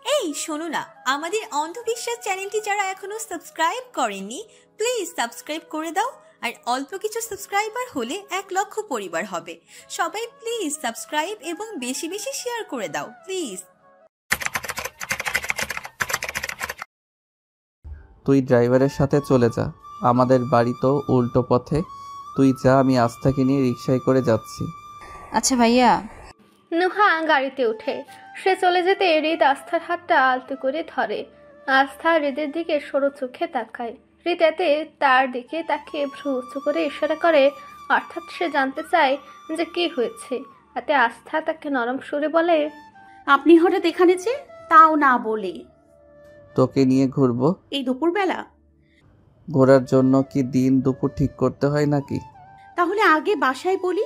এই শোনো না, আমাদের অন্ধবিশ্বাস চ্যানেলটি যারা এখনো সাবস্ক্রাইব করেননি প্লিজ সাবস্ক্রাইব করে দাও। আর অল্প কিছু সাবস্ক্রাইবার হলে 1,00,000 পরিবার হবে। সবাই প্লিজ সাবস্ক্রাইব এবং বেশি বেশি শেয়ার করে দাও প্লিজ। তুই ড্রাইভারের সাথে চলে যা, আমাদের বাড়ি তো উল্টো পথে। তুই যা, আমি আস্থাকে নিয়ে রিকশায় করে যাচ্ছি। আচ্ছা ভাইয়া। নুহা গাড়িতে উঠে সে চলে যেতে হৃদ আস্থার হাতটা আলতো করে ধরে। আস্থা হৃদের দিকে সরু চোখে তাকায়। হৃদ এতে তার দিকে তাকিয়ে ভ্রু উঁচু করে ইশারা করে, অর্থাৎ সে জানতে চায় যে কি হয়েছে। এতে আস্থা তাকে নরম সুরে বলে, আপনি হঠাৎ এখানে যে, তাও না বলে। তোকে নিয়ে ঘুরবো। এই দুপুরবেলা? ঘোরার জন্য কি দিন দুপুর ঠিক করতে হয় নাকি? তাহলে আগে বাসায় বলি।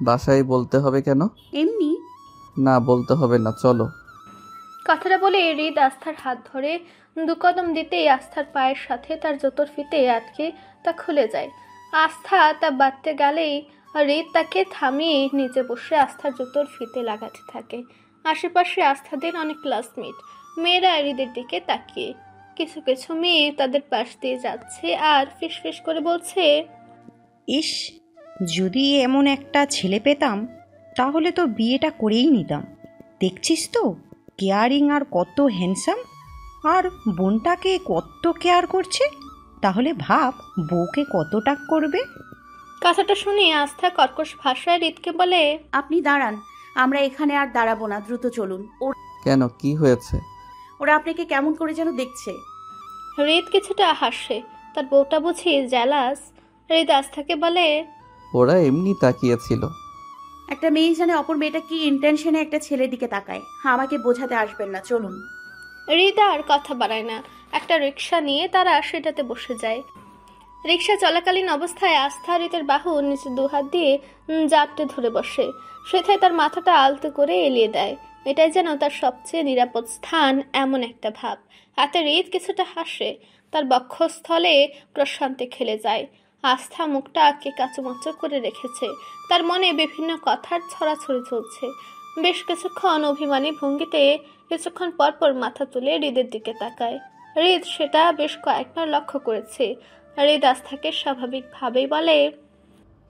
বাসায় বলতে হবে কেন? এমনি। না, বলতে হবে না, চলো। কথাটা বলে হৃদ আস্থার হাত ধরে 2 কদম দিতেই আস্থার পায়ের সাথে তার জুতোর ফিতে আটকে তা খুলে যায়। আস্থা তা বাঁধতে গেলেই হৃদ তাকে থামিয়ে নিচে বসে আস্থার জুতোর ফিতে লাগাতে থাকে। আশেপাশে আস্থাদের অনেক ক্লাসমেট মেয়েরা হৃদের দিকে তাকিয়ে। কিছু কিছু মেয়ে তাদের পাশ দিয়ে যাচ্ছে আর ফিসফিস করে বলছে, ইস, যদি এমন একটা ছেলে পেতাম তাহলে তো বিয়েটা করেই নিতাম। দেখছিস তো কেয়ারিং আর কত হ্যান্ডসাম, আর বোনটাকে কত কেয়ার করছে। তাহলে ভাব বউকে কতটা করবে। কথাটা শুনে আস্থা কর্কশ ভাষায় হৃদকে বলে, আপনি দাঁড়ান, আমরা এখানে আর দাঁড়াবো না, দ্রুত চলুন। কেন, কি হয়েছে? ওরা আপনাকে কেমন করে যেন দেখছে। হৃদ কিছুটা হাসে, তার বউটা বুঝি জেলাস। হৃদ আস্থাকে বলে, ওরা এমনি তাকিয়েছিল। একটা মেয়ে জানে অপর মেয়েটা কি ইন্টেনশনে একটা ছেলের দিকে তাকায়। আমাকে বোঝাতে আসবেন না, চলুন। হৃদ আর কথা বাড়ায় না। একটা রিক্সা নিয়ে তারা সেটাতে বসে যায়। রিক্সা চলাকালীন অবস্থায় আস্থা হৃদের বাহু নিচে 2 হাত দিয়ে জাপটে ধরে বসে। সেথায় তার মাথাটা আলতো করে এলিয়ে দেয়। এটাই যেন তার সবচেয়ে নিরাপদ স্থান, এমন একটা ভাব। হাতে হৃদ কিছুটা হাসে, তার বক্ষস্থলে প্রশান্তি খেলে যায়। আস্থা মুখটা আঁকে কাচুমাচু করে রেখেছে, তার মনে বিভিন্ন কথার ছড়াছড়ি চলছে। বেশ কিছুক্ষণ অভিমানী ভঙ্গিতে কিছুক্ষণ পরপর মাথা তুলে হৃদের দিকে তাকায়। হৃদ সেটা বেশ কয়েকবার লক্ষ্য করেছে। হৃদ আস্থাকে স্বাভাবিকভাবেই বলে,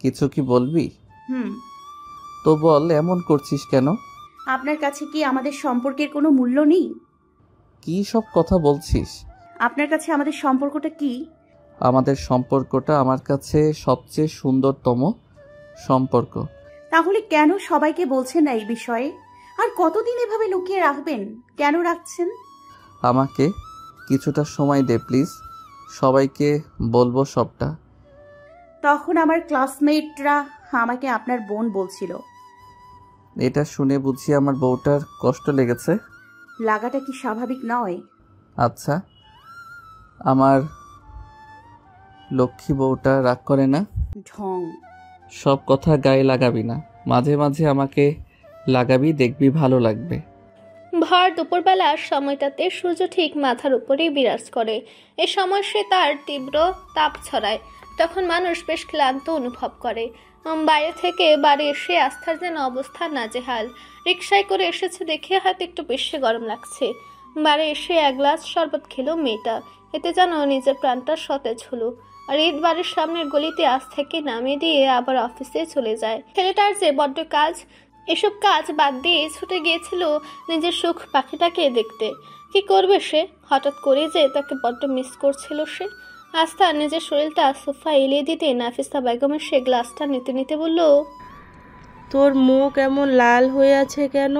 কিছু কি বলবি? তো বল, এমন করছিস কেন? আপনার কাছে কি আমাদের সম্পর্কের কোনো মূল্য নেই? কি সব কথা বলছিস? আপনার কাছে আমাদের সম্পর্কটা কি? আমাদের সম্পর্কটা আমার কাছে সবচেয়ে সুন্দরতম সম্পর্ক। তাহলে কেন সবাইকে বলছেন না এই বিষয়ে? আর কতদিন এভাবে লুকিয়ে রাখবেন? কেন রাখছেন? আমাকে কিছুটা সময় দে প্লিজ, সবাইকে বলবো সবটা। তখন আমার ক্লাসমেটরা আমাকে আপনার বোন বলছিল। এটা শুনে বুঝি আমার বউটার কষ্ট লেগেছে? লাগাটা কি স্বাভাবিক নয়? আচ্ছা, আমার লক্ষ্মী বউটা রাগ করে না? ঢং। সব কথা গায়ে লাগাবি না, মাঝে মাঝে আমাকে লাগাবি, দেখবি ভালো লাগবে। ভর দুপুরবেলার সময়টাতে সূর্য ঠিক মাথার উপরেই বিরাজ করে। এ সময় সে তার তীব্র তাপ ছড়ায়। তখন মানুষ বেশ ক্লান্ত অনুভব করে। বাইরে থেকে বাড়ি এসে আস্থার যেন অবস্থা নাজেহাল। রিকশায় করে এসেছে দেখে হয়তো একটু বেশি গরম লাগছে। বাড়ি এসে 1 গ্লাস শরবত খেলো মেয়েটা, এতে যেন নিজের প্রাণটা সতেজ হলো। আর ঈদ বাড়ির সামনের গলিতে আস্থাকে নামিয়ে দিয়ে আবার অফিসে চলে যায়। ছেলেটার যে বড্ড কাজ, এসব কাজ বাদ দিয়ে ছুটে গিয়েছিল নিজের সুখ পাখিটাকে দেখতে। কি করবে সে? হঠাৎ করে যে তাকে বড্ড মিস করছিল সে। আস্থা নিজের শরীরটা সোফা এলিয়ে দিতে নাফিসা বেগমের সে গ্লাসটা নিতে নিতে বলল, তোর মুখ এমন লাল হয়ে আছে কেন?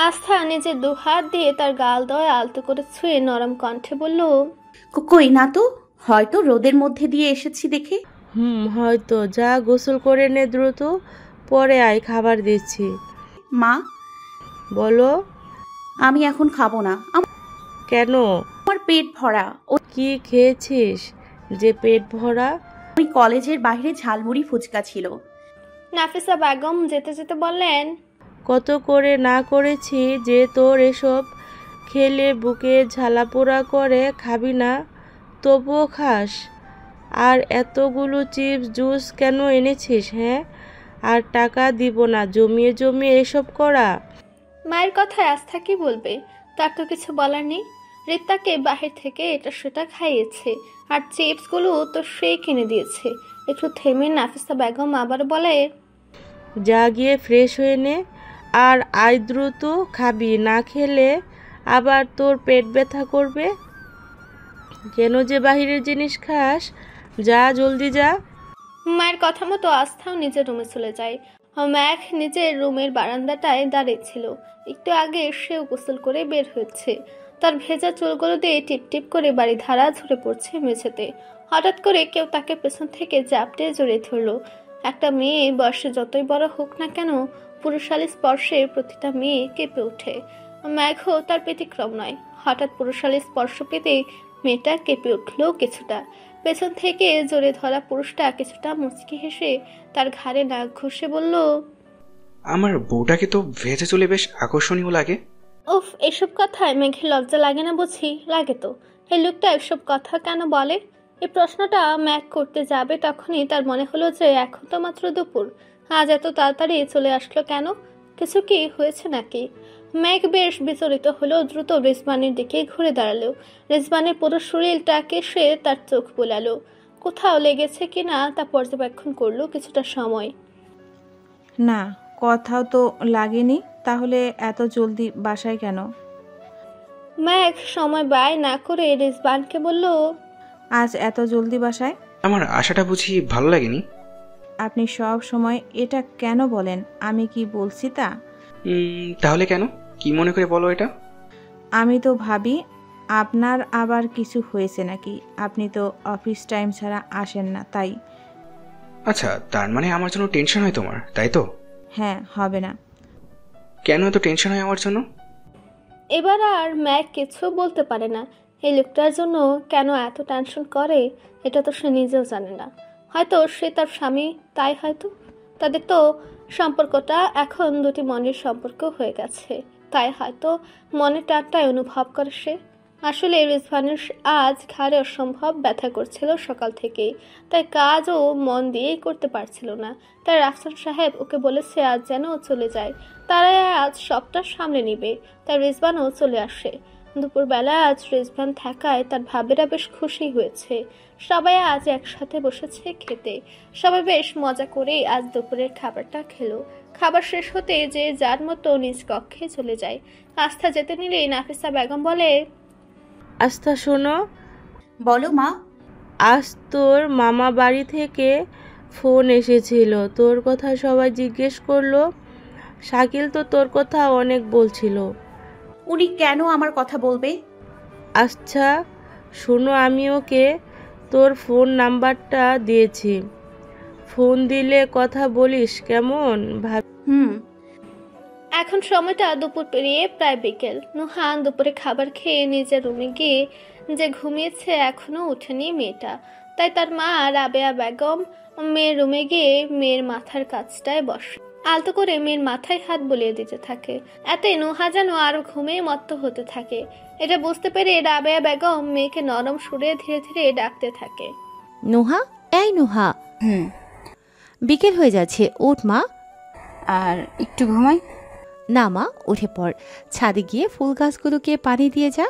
আস্থা নিজের 2 হাত দিয়ে তার গাল দয় আলতো করে ছুঁয়ে নরম কণ্ঠে বলল, কই না তো, হয়তো রোদের মধ্যে দিয়ে এসেছি দেখে। হয়তো। যা গোসল করে নে দ্রুত, পরে আয়, খাবার দিচ্ছি। মা, বলো। আমি এখন খাবো না। কেন? আমার পেট ভরা। কি খেয়েছিস যে পেট ভরা? ওই কলেজের বাইরে ঝালমুড়ি ফুচকা ছিল। নাফিসা বেগম যেতে যেতে বললেন, কত করে না করেছি যে তোর এসব খেলে বুকে ঝালাপোড়া করে, খাবি না তবুও খাস। আর এতগুলো চিপস জুস কেন এনেছিস? হ্যাঁ, আর টাকা দিব না, জমিয়ে জমিয়ে এসব করা। মায়ের কথায় আস্থা কি বলবে? তার তো কিছু বলার নেই। রিক্তাকে বাহির থেকে এটা সেটা খাইয়েছে, আর চিপসগুলো তো সে কিনে দিয়েছে। একটু থেমে নাফিসা বেগম আবার বলে, যা গিয়ে ফ্রেশ হয়ে নে, আর আয় দ্রুত, খাবি না খেলে আবার তোর পেট ব্যথা করবে। কেন যে বাহিরের জিনিস খাস? যা জলদি যা। মায়ের কথা মতো আস্থাও নিজের রুমে চলে যায়। ম্যাক নিজের রুমের বারান্দাটায় দাঁড়িয়ে ছিল। একটু আগে সেও গোসল করে বের হয়েছে। তার ভেজা চুলগুলো দিয়ে টিপ টিপ করে বাড়ি ধারা ঝরে পড়ছে মেঝেতে। হঠাৎ করে কেউ তাকে পেছন থেকে জাপটে জড়িয়ে ধরলো। একটা মেয়ে বয়সে যতই বড় হোক না কেন, পুরুষালী স্পর্শে প্রতিটা মেয়ে কেঁপে ওঠে। ম্যাঘও তার ব্যতিক্রম নয়। হঠাৎ পুরুষালী স্পর্শ পেতে মেয়েটা কেঁপে উঠল কিছুটা। পেছন থেকে জোরে ধরা পুরুষটা কিছুটা মুচকি হেসে তার ঘাড়ে নাক ঘষে বলল, আমার বউটাকে তো ভেজে চলে বেশ আকর্ষণীয় লাগে। উফ, এসব কথায় মেঘের লজ্জা লাগে না বুঝি? লাগে তো। এই লোকটা এসব কথা কেন বলে? এই প্রশ্নটা ম্যাক করতে যাবে তখনই তার মনে হলো যে এখন তো মাত্র দুপুর, আজ এত তাড়াতাড়ি চলে আসলো কেন? কিছু কি হয়েছে নাকি? ম্যাক বেশ বিচলিত হলো। দ্রুত রিজওয়ানের দিকে ঘুরে দাঁড়ালো। রিজওয়ানের পুরো শরীরটাকে সে তার চোখ বোলালো। কোথাও লেগেছে কিনা তা পর্যবেক্ষণ করলো কিছুটা সময়। না, কোথাও তো লাগেনি। তাহলে এত জলদি বাসায় কেন? ম্যাক সময় ব্যয় না করে রিজওয়ানকে বলল, আজ এত জলদি বাসায়? আমার আশাটা বুঝি ভালো লাগেনি? আপনি সব সময় এটা কেন বলেন? আমি কি বলছি তা? তাহলে কেন? কি মনে করে বলো এটা? আমি তো ভাবি আপনার আবার কিছু হয়েছে নাকি। আপনি তো অফিস টাইম ছাড়া আসেন না, তাই। আচ্ছা, তার মানে আমার জন্য টেনশন হয় তোমার, তাই তো? হ্যাঁ, হবে না। কেন এত টেনশন হয় আমার জন্য? এবার আর ম্যাক কিছু বলতে পারে না। এই লোকটার জন্য কেন এত টেনশন করে এটা তো সে নিজেও জানে না। হয়তো সে তার স্বামী, তাই হয়তো তাদের তো সম্পর্কটা এখন দুটি মনের সম্পর্ক হয়ে গেছে, তাই হয়তো মনে টানটাই অনুভব করে সে। আসলে রিজওয়ানের আজ ঘাড়ে অসম্ভব ব্যথা করছিল সকাল থেকেই, তাই কাজও মন দিয়েই করতে পারছিল না। তাই রাফসান সাহেব ওকে বলেছে আজ যেন ও চলে যায়, তারাই আজ সবটা সামলে নিবে। তাই রিজওয়ানও চলে আসে। দুপুরবেলা আজ রিজওয়ান থাকায় তার ভাবেরা বেশ খুশি হয়েছে। সবাই আজ একসাথে বসেছে খেতে। সবাই বেশ মজা করে আজ দুপুরের খাবারটা খেলো। খাবার শেষ হতে যে যার মতো নিজ কক্ষে চলে যায়। আস্থা যেতে নিলেই নাফিসা বেগম বলে, আস্থা শোনো, বলো মা। আজ তোর মামা বাড়ি থেকে ফোন এসেছিল। তোর কথা সবাই জিজ্ঞেস করলো। শাকিল তো তোর কথা অনেক বলছিল। উনি কেন আমার কথা বলবে? আচ্ছা শোনো, আমি ওকে তোর ফোন নাম্বারটা দিয়েছি। ফোন দিলে কথা বলিস কেমন? এখন সময়টা দুপুর পেরিয়ে প্রায় বিকেল। নুহান দুপুরে খাবার খেয়ে নিজের রুমে গিয়ে যে ঘুমিয়েছে, এখনো ওঠেনি মেয়েটা। তাই তার মা রাবেয়া বেগম মেয়ের রুমে গিয়ে মেয়ের মাথার কাছটায় বসে আলতো করে মেয়ের মাথায় হাত বুলিয়ে দিতে থাকে। এতে নুহা যেন আরো ঘুমে মত্ত হতে থাকে। এটা বুঝতে পেরে রাবেয়া বেগম মেয়েকে নরম সুরে ধীরে ধীরে ডাকতে থাকে, নুহা, এই নুহা, বিকেল হয়ে যাচ্ছে, ওঠ মা। আর একটু ঘুমাই? না মা, উঠে পড়, ছাদে গিয়ে ফুল গাছগুলোকে পানি দিয়ে যা।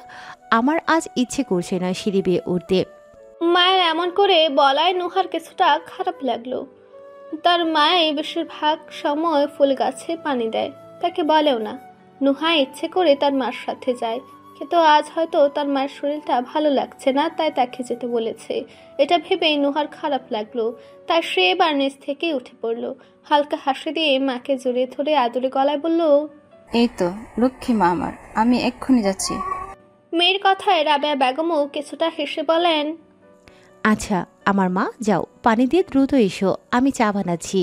আমার আজ ইচ্ছে করছে না সিঁড়ি বেয়ে উঠতে। মায়ের এমন করে বলায় নুহার কিছুটা খারাপ লাগলো। তার মায়ে বেশিরভাগ সময় ফুল গাছে পানি দেয়, তাকে বলেও না। নুহা ইচ্ছে করে তার মার সাথে যায়, কিন্তু আজ হয়তো তার মায়ের শরীরটা ভালো লাগছে না, তাই তাকে যেতে বলেছে। এটা ভেবেই নুহার খারাপ লাগলো। তাই সে এবার নিচ থেকে উঠে পড়লো। হালকা হাসি দিয়ে মাকে জড়িয়ে ধরে আদরে গলায় বলল, এই তো লক্ষ্মী মা আমার, আমি এক্ষুনি যাচ্ছি। মেয়ের কথায় রাবেয়া বেগমও কিছুটা হেসে বলেন, আচ্ছা আমার মা, যাও পানি দিয়ে দ্রুত এসো, আমি চা বানাচ্ছি।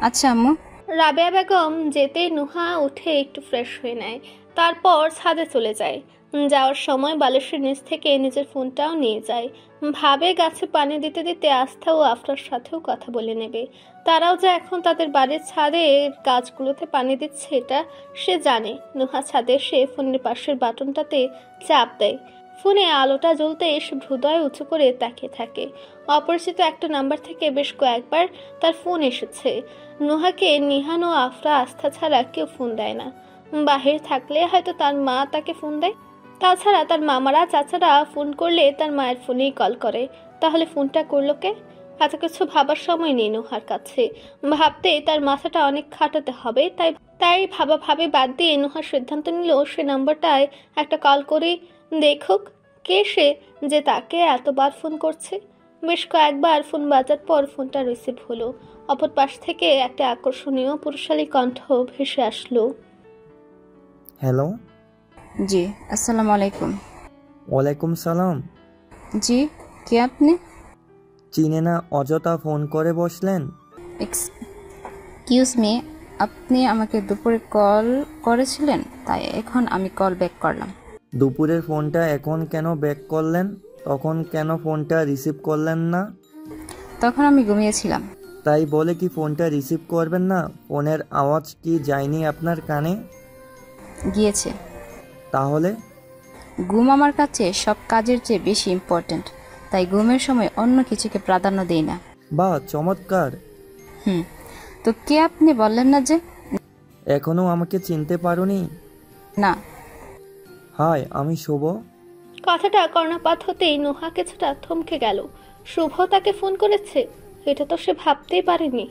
আচ্ছা আম্মু। রাবেয়া বেগম যেতে নুহা উঠে একটু ফ্রেশ হয়ে নেয়, তারপর ছাদে চলে যায়। যাওয়ার সময় বালিশের নিচ থেকে নিজের ফোনটাও নিয়ে যায়। ভাবে গাছে পানি দিতে দিতে আস্থা ও আফরার সাথেও কথা বলে নেবে। তারাও যে এখন তাদের বাড়ির ছাদে গাছগুলোতে পানি দিচ্ছে এটা সে জানে। নুহা ছাদে এসে ফোনের পাশের বাটনটাতে চাপ দেয়। ফোনে আলোটা জ্বলতে এসে হৃদয় উঁচু করে তাকিয়ে থাকে। অপরিচিত একটা নাম্বার থেকে বেশ কয়েকবার তার ফোন এসেছে। নুহাকে নিহান ও আফরা আস্থা ছাড়া কেউ ফোন দেয় না। বাহির থাকলে হয়তো তার মা তাকে ফোন দেয়। তাছাড়া তার মামারা চাচারা ফোন করলে তার মায়ের ফোনেই কল করে। তাহলে ফোনটা করলো কে? এত কিছু ভাবার সময় নেই নুহার কাছে। ভাবতে তার মাথাটা অনেক খাটাতে হবে। তাই ভাবে বাদ দিয়ে নুহার সিদ্ধান্ত নিল সে নাম্বারটায় একটা কল করে দেখুক কে সে যে তাকে এতবার ফোন করছে। বেশ কয়েকবার ফোন বাজার পর ফোনটা রিসিভ হলো। অপর পাশ থেকে একটা আকর্ষণীয় পুরুষালী কণ্ঠ ভেসে আসলো। হ্যালো। জি, আসসালামু আলাইকুম। ওয়ালাইকুম সালাম। জি, কে আপনি? চিনে না অযথা ফোন করে বসলেন? এক্সকিউজ মি, আপনি আমাকে দুপুরে কল করেছিলেন, তাই এখন আমি কল ব্যাক করলাম। দুপুরের ফোনটা এখন কেন ব্যাক করলেন? তখন কেন ফোনটা রিসিভ করলেন না? তখন আমি ঘুমিয়েছিলাম। তাই বলে কি ফোনটা রিসিভ করবেন না? ফোনের আওয়াজ কি যায়নি আপনার কানে? গিয়েছে। তাহলে? ঘুম আমার কাছে সব কাজের চেয়ে বেশি ইম্পর্ট্যান্ট, তাই ঘুমের সময় অন্য কিছুকে প্রাধান্য দেই না। বাহ, চমৎকার। তো কে আপনি বললেন না যে? এখনো আমাকে চিনতে পারোনি? না। হাই, আমি শুভ। কথাটা কর্ণপাত হতেই নুহা কিছুটা থমকে গেল। শুভ তাকে ফোন করেছে? এটা তো সে ভাবতেই পারেনি।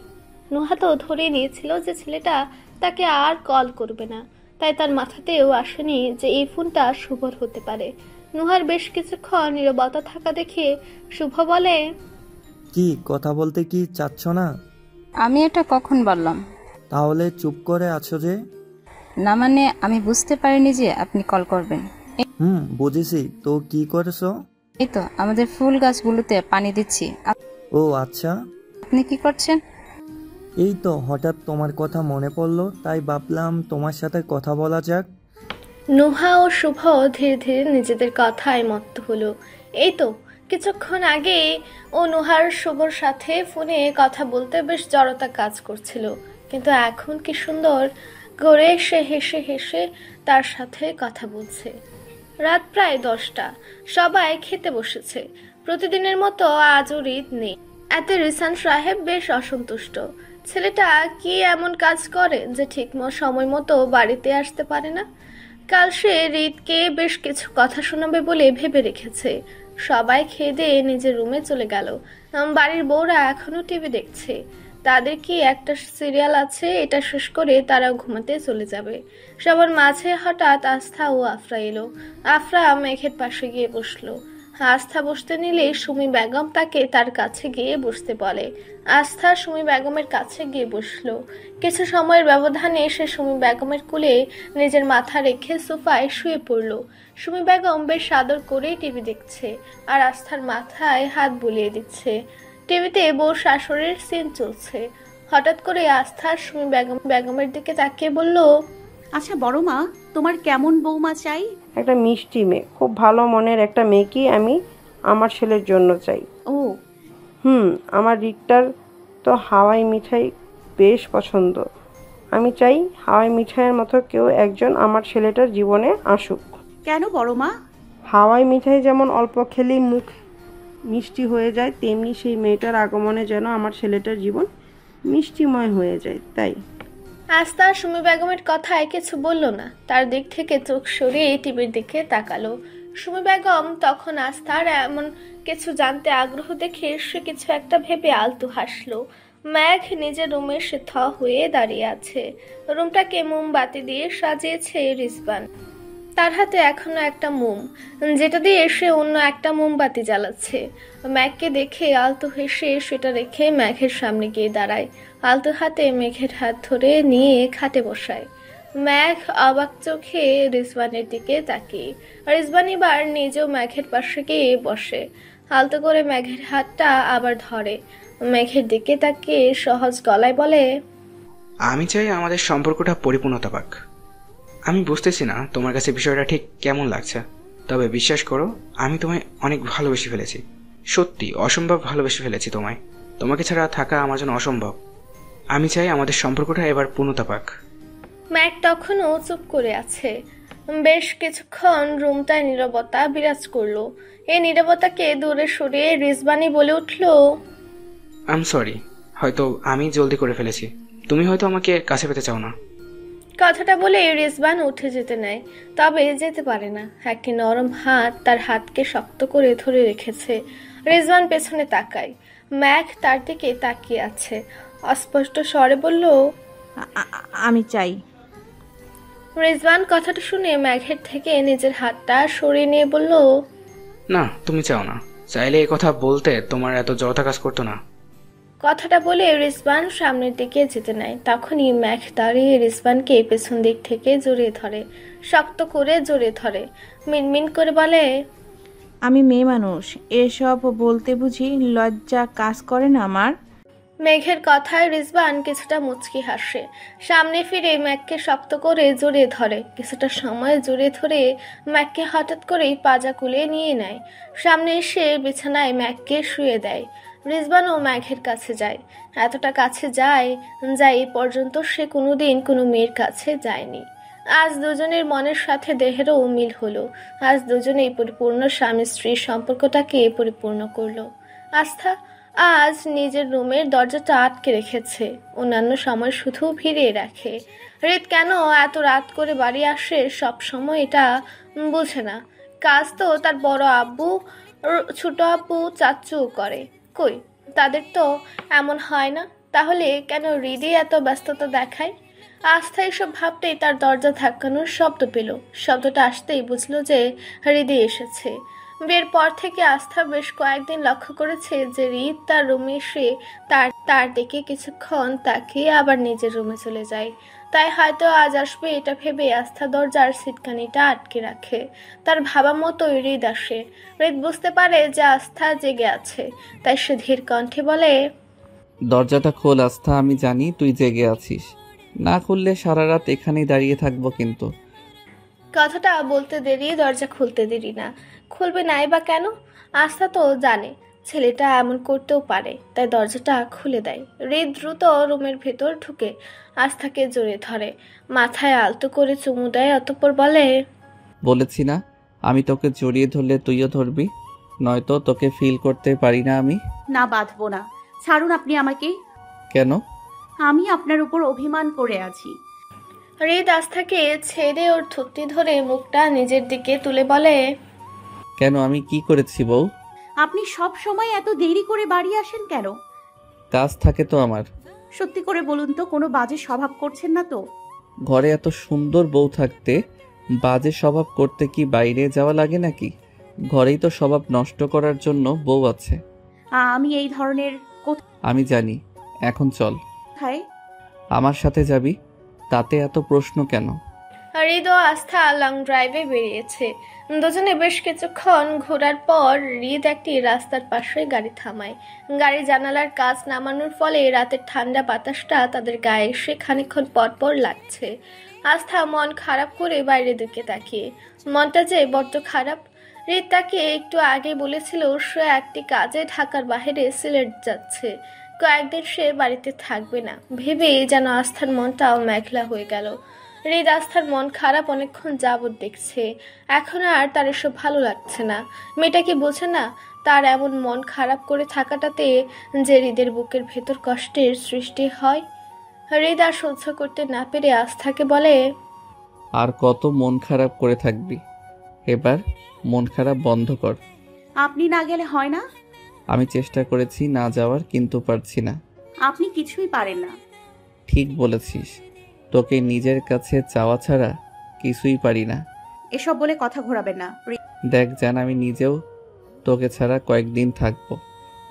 নুহা তো ধরে নিয়েছিল যে ছেলেটা তাকে আর কল করবে না। তাই তার মাথাতেও আসেনি যে এই ফোনটা শুভর হতে পারে। নুহার বেশ কিছুক্ষণ নীরবতা থাকা দেখে শুভ বলে, কি কথা বলতে কি চাচ্ছ না? আমি এটা কখন বললাম? তাহলে চুপ করে আছো যে? না মানে আমি বুঝতে পারিনি যে আপনি কল করবেন। বুঝেছি। তো কি করছো? এই তো আমাদের ফুল গাছগুলোতে পানি দিচ্ছি। ও আচ্ছা। আপনি কি করছেন? এই তো হঠাৎ তোমার কথা মনে পড়লো, তাই ভাবলাম তোমার সাথে কথা বলা যাক। নুহা ও শুভ ধীরে ধীরে নিজেদের কথায় মত্ত হলো। এই তো কিছুক্ষণ আগে ও নুহার শুভর সাথে ফোনে কথা বলতে বেশ জড়তা কাজ করছিল, কিন্তু এখন কি সুন্দর করে সে হেসে হেসে তার সাথে কথা বলছে। রাত প্রায় 10টা। সবাই খেতে বসেছে। প্রতিদিনের মতো আজও ঈদ নেই। এতে রিসান সাহেব বেশ অসন্তুষ্ট। ছেলেটা কি এমন কাজ করে যে ঠিক সময় মতো বাড়িতে আসতে পারে না? কাল সে রিতকে বেশ কিছু কথা শোনাবে বলে ভেবে রেখেছে। সবাই খেয়ে দিয়ে নিজের রুমে চলে গেল। বাড়ির বউরা এখনো টিভি দেখছে। তাদের কি একটা সিরিয়াল আছে, এটা শেষ করে তারা ঘুমাতে চলে যাবে। সবার মাঝে হঠাৎ আস্থা ও আফরা এলো। আফরা মেঘের পাশে গিয়ে বসলো। আস্থা বসতে নিলে সুমি বেগম তাকে তার কাছে গিয়ে বসতে বলে। আস্থা সুমি বেগমের কাছে গিয়ে বসলো। কিছু সময়ের ব্যবধানে সে সুমি বেগমের কোলে নিজের মাথা রেখে সোফায় শুয়ে পড়ল। সুমি বেগম বেশ আদর করে টিভি দেখছে আর আস্থার মাথায় হাত বুলিয়ে দিচ্ছে। টিভিতে বউ শাশুড়ির সিন চলছে। হঠাৎ করে আস্থা সুমি বেগমের দিকে তাকিয়ে বলল, আচ্ছা বড় মা, তোমার কেমন বৌমা চাই? একটা মিষ্টি মেয়ে, খুব ভালো মনের একটা মেয়েকে আমি আমার ছেলের জন্য চাই। ও আমার রিক্তার তো হাওয়াই মিঠাই বেশ পছন্দ। আমি চাই হাওয়াই মিঠাইয়ের মতো কেউ একজন আমার ছেলেটার জীবনে আসুক। কেন বড় মা? হাওয়াই মিঠাই যেমন অল্প খেলেই মুখ মিষ্টি হয়ে যায়, তেমনি সেই মেয়েটার আগমনে যেন আমার ছেলেটার জীবন মিষ্টিময় হয়ে যায়। তাই আস্থা সুমি বেগমের কথায় কিছু বলল না। তার দিক থেকে চোখ সরিয়ে টিভির দিকে তাকালো। সুমি বেগম তখন আস্থার এমন কিছু জানতে আগ্রহ দেখে সে কিছু একটা ভেবে আলতু হাসলো। মেঘ নিজের রুমে সে থ হয়ে দাঁড়িয়ে আছে। রুমটাকে মোমবাতি দিয়ে সাজিয়েছে রিজবান। তার হাতে এখনো একটা মোম, যেটা দিয়ে সে অন্য একটা মোমবাতি জ্বালাচ্ছে। ম্যাঘকে দেখে আলতু হেসে সেটা রেখে মেঘের সামনে গিয়ে দাঁড়ায়। আলতু হাতে মেঘের হাত ধরে নিয়ে খাটে বসায়। মেঘ অবাক চোখে রিজবানের দিকে তাকিয়ে। রিজবান এবার নিজেও মেঘের পাশে গিয়ে বসে। আলতু করে মেঘের হাতটা আবার ধরে। মেঘের দিকে তাকিয়ে সহজ গলায় বলে, আমি চাই আমাদের সম্পর্কটা পরিপূর্ণতা পাক। আমি বুঝতেছি না তোমার কাছে বিষয়টা ঠিক কেমন লাগছে, তবে বিশ্বাস করো আমি তোমায় অনেক ভালোবেসে ফেলেছি। সত্যি অসম্ভব ভালোবেসে ফেলেছি তোমায়। তোমাকে ছাড়া থাকা আমার জন্য অসম্ভব। আমি চাই আমাদের সম্পর্কটা এবার পূর্ণতা পাক। ম্যাক তখনও চুপ করে আছে। বেশ কিছুক্ষণ রুমটায় নীরবতা বিরাজ করলো। এই নীরবতাকে দূরে সরিয়ে রিজবানি বলে উঠল, আই এম সরি, হয়তো আমি জলদি করে ফেলেছি। তুমি হয়তো আমাকে কাছে পেতে চাও না। কথাটা বলে রিজওয়ান উঠে যেতে নেয়, তবে যেতে পারে না। একটি নরম হাত তার হাতকে শক্ত করে ধরে রেখেছে। রিজওয়ান পেছনে তাকায়। ম্যাঘ তার দিকে তাকিয়ে আছে। অস্পষ্ট স্বরে বলল, আমি চাই। রিজওয়ান কথাটা শুনে ম্যাঘের থেকে নিজের হাতটা সরিয়ে নিয়ে বলল, না, তুমি চাও না। চাইলে এই কথা বলতে তোমার এত জড়তা কাজ করতো না। কথাটা বলে রিজওয়ান সামনের দিকে যেতে নেয়। তখনই ম্যাঘ দাঁড়িয়ে রিজওয়ানকে পেছন দিক থেকে জড়িয়ে ধরে, শক্ত করে জড়িয়ে ধরে। মিনমিন করে বলে, আমি মেয়ে মানুষ, এসব বলতে বুঝি লজ্জা কাজ করে না আমার? মেঘের কথায় রিজওয়ান কিছুটা মুচকি হাসে। সামনে ফিরে ম্যাককে শক্ত করে জড়িয়ে ধরে। কিছুটা সময় জড়িয়ে ধরে ম্যাককে হঠাৎ করেই পাজা কুলিয়ে নিয়ে নেয়। সামনে এসে বিছানায় ম্যাককে শুয়ে দেয়। রিজওয়ানও ম্যাঘের কাছে যায়। এতটা কাছে যায় যা এই পর্যন্ত সে কোনোদিন কোনো মেয়ের কাছে যায়নি। আজ দুজনের মনের সাথে দেহেরও মিল হলো। আজ দুজনেই পরিপূর্ণ স্বামী স্ত্রীর সম্পর্কটাকে পরিপূর্ণ করলো। আস্থা আজ নিজের রুমের দরজাটা আটকে রেখেছে। অন্যান্য সময় শুধু ভিড়িয়ে রাখে। রিত কেন এত রাত করে বাড়ি আসে সব সময় এটা বুঝে না। কাজ তো তার বড় আব্বু, ছোট আব্বু, চাচু করে। কই, তাদের তো এমন হয় না। তাহলে কেন হৃদয় এত ব্যস্ততা দেখায়? আস্থা এসব ভাবতেই তার দরজা ধাক্কানোর শব্দ পেল। শব্দটা আসতেই বুঝলো যে হৃদয় এসেছে। বিয়ের পর থেকে আস্থা বেশ কয়েকদিন লক্ষ্য করেছে যে রিত তার রুমে এসে তার দিকে কিছুক্ষণ তাকিয়ে আবার নিজের রুমে চলে যায়। তাই হয়তো আজ আসবে এটা ভেবে আস্থা দরজার সিটকানিটা আটকে রাখে। তার ভাবা মতোই হৃদ আসে। হৃদ বুঝতে পারে যে আস্থা জেগে আছে, তাই সে ধীর কণ্ঠে বলে, দরজাটা খোল আস্থা, আমি জানি তুই জেগে আছিস। না খুললে সারা রাত এখানেই দাঁড়িয়ে থাকবো কিন্তু। কথাটা বলতে দেরি, দরজা খুলতে দেরি না। খুলবে নাই বা কেন? আস্থা তো জানে ছেলেটা এমন করতেও পারে, তাই দরজাটা খুলে দেয়। হৃদ দ্রুত রুমের ভেতর ঢুকে আস্থাকে জড়িয়ে ধরে, মাথায় আলতো করে চুমু দেয়। অতঃপর বলে, বলেছি না আমি তোকে জড়িয়ে ধরলে তুইও ধরবি, নয়তো তোকে ফিল করতে পারি না আমি। না, বাঁধবো না, ছাড়ুন আপনি আমাকে। কেন? আমি আপনার উপর অভিমান করে আছি। হৃদ আস্থাকে ছেড়ে ওর থুতনি ধরে মুখটা নিজের দিকে তুলে বলে, কেন, আমি কি করেছি বউ? আপনি সব সময় এত দেরি করে বাড়ি আসেন কেন? কাজ থাকে তো আমার। সত্যি করে বলুন তো, কোনো বাজে স্বভাব করছেন না তো? ঘরে এত সুন্দর বউ থাকতে বাজে স্বভাব করতে কি বাইরে যাওয়া লাগে নাকি? ঘরেই তো স্বভাব নষ্ট করার জন্য বউ আছে। আমি এই ধরনের আমি জানি। এখন চল। কোথায়? আমার সাথে যাবি, তাতে এত প্রশ্ন কেন? হৃদ ও আস্থা লং ড্রাইভে বেরিয়েছে। দুজনে বেশ কিছুক্ষণ ঘোরার পর হৃদ একটি রাস্তার পাশে গাড়ি থামায়। গাড়ি জানালার কাচ নামানোর ফলে রাতের ঠান্ডা বাতাসটা তাদের গায়ে এসে খানিকক্ষণ পরপর লাগছে। আস্থা মন খারাপ করে বাইরের দিকে তাকিয়ে, মনটা যে বড্ড খারাপ। হৃদ তাকে একটু আগে বলেছিল সে একটি কাজে ঢাকার বাইরে সিলেট যাচ্ছে, কয়েকদিন সে বাড়িতে থাকবে না। ভেবে যেন আস্থার মনটাও মেঘলা হয়ে গেল। হৃদ আস্থার মন খারাপ অনেকক্ষণ যাবৎ দেখছে। এখন আর তার এসব ভালো লাগছে না। মেয়েটা কি বোঝে না তার এমন মন খারাপ করে থাকাটাতে যে হৃদের বুকের ভেতর কষ্টের সৃষ্টি হয়? হৃদ আর সহ্য করতে না পেরে আস্থাকে বলে, আর কত মন খারাপ করে থাকবি? এবার মন খারাপ বন্ধ কর। আপনি না গেলে হয় না? আমি চেষ্টা করেছি না যাওয়ার, কিন্তু পারছি না। আপনি কিছুই পারেন না। ঠিক বলেছিস, তোকে নিজের কাছে চাওয়া ছাড়া কিছুই পারি না। এসব বলে কথা ঘোরাবেন না। দেখ জান, আমি নিজেও তোকে ছাড়া কয়েকদিন থাকবো,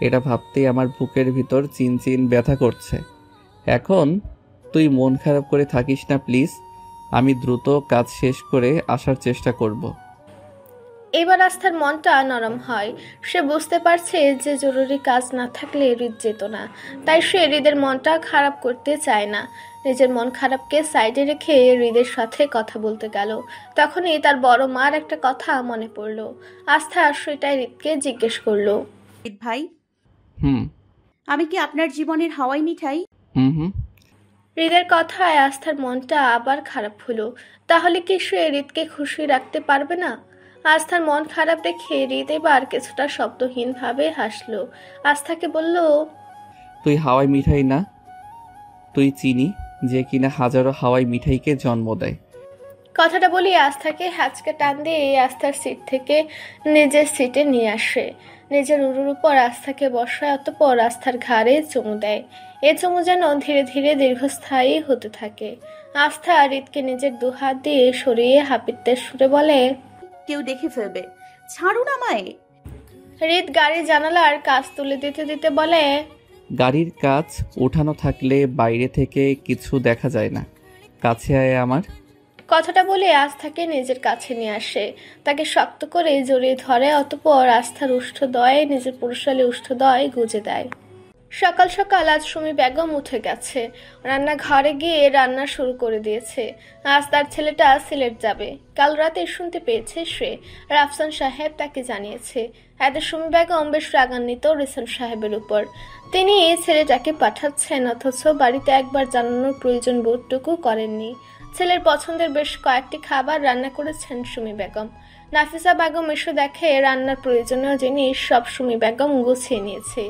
এটা ভাবতেই আমার বুকের ভিতর চিনচিন ব্যথা করছে। এখন তুই মন খারাপ করে থাকিস না প্লিজ। আমি দ্রুত কাজ শেষ করে আসার চেষ্টা করব। এবার আস্থার মনটা নরম হয়। সে বুঝতে পারছে যে জরুরি কাজ না থাকলে হৃদ যেত না, তাই সে হৃদের মনটা খারাপ করতে চায় না। নিজের মন খারাপকে সাইডে রেখে হৃদের সাথে কথা বলতে গেল। তখনই তার বড় মার একটা কথা মনে পড়ল। আস্থা সেটাই হৃদকে জিজ্ঞেস করলো, ভাই, হুম, আমি কি আপনার জীবনের হাওয়াই মিঠাই? হুম হুম। হৃদের কথায় আস্থার মনটা আবার খারাপ হলো। তাহলে কি সে হৃদকে খুশি রাখতে পারবে না? আস্থার মন খারাপ দেখে হৃদ এবার কিছুটা শব্দহীনভাবে হাসলো। আস্থাকে বলল, তুই হাওয়াই মিঠাই না, তুই চিনি। যে কিনা হাজারো হাওয়াই মিঠাইকে জন্ম দেয়। কথাটা বলি আস্থাকে হ্যাচকে টান দিয়ে আস্থার সিট থেকে নিজের সিটে নিয়ে আসে। নিজের উরুর উপর আস্থাকে বসায়, অতঃপর আস্থার ঘাড়ে চুমু দেয়। এ চুমু যেন ধীরে ধীরে দীর্ঘস্থায়ী হতে থাকে। আস্থা হৃদকে নিজের দুহাত দিয়ে সরিয়ে হাপিত্যের সুরে বলে, কেউ দেখে ফেলবে, ছাড়ুন আমায়। হৃদ গাড়ি জানালার কাজ তুলে দিতে দিতে বলে, গাড়ির কাজ উঠানো থাকলে বাইরে থেকে কিছু দেখা যায় না, কাছে আয় আমার। কথাটা বলে আস্থাকে নিজের কাছে নিয়ে আসে, তাকে শক্ত করে জড়িয়ে ধরে, অতঃপর আস্থার উষ্ঠদয়ে নিজের পুরুষালী উষ্ঠদয় গুজে দেয়। সকাল সকাল আজ সুমি বেগম উঠে গেছে, রান্নাঘরে গিয়ে রান্না শুরু করে দিয়েছে। আজ তার ছেলেটা সিলেট যাবে। কাল রাতে শুনতে পেয়েছে সে, রাফসান সাহেব তাকে জানিয়েছে। এতে সুমি বেগম বেশ রাগান্বিত রিসান সাহেবের উপর। তিনি ছেলেটাকে পাঠাচ্ছেন, অথচ বাড়িতে একবার জানানোর প্রয়োজন বোধটুকু করেননি। ছেলের পছন্দের বেশ কয়েকটি খাবার রান্না করেছেন সুমি বেগম। নাফিসা বেগম এসে দেখে রান্নার প্রয়োজনীয় জিনিস সব সুমি বেগম গুছিয়ে নিয়েছে।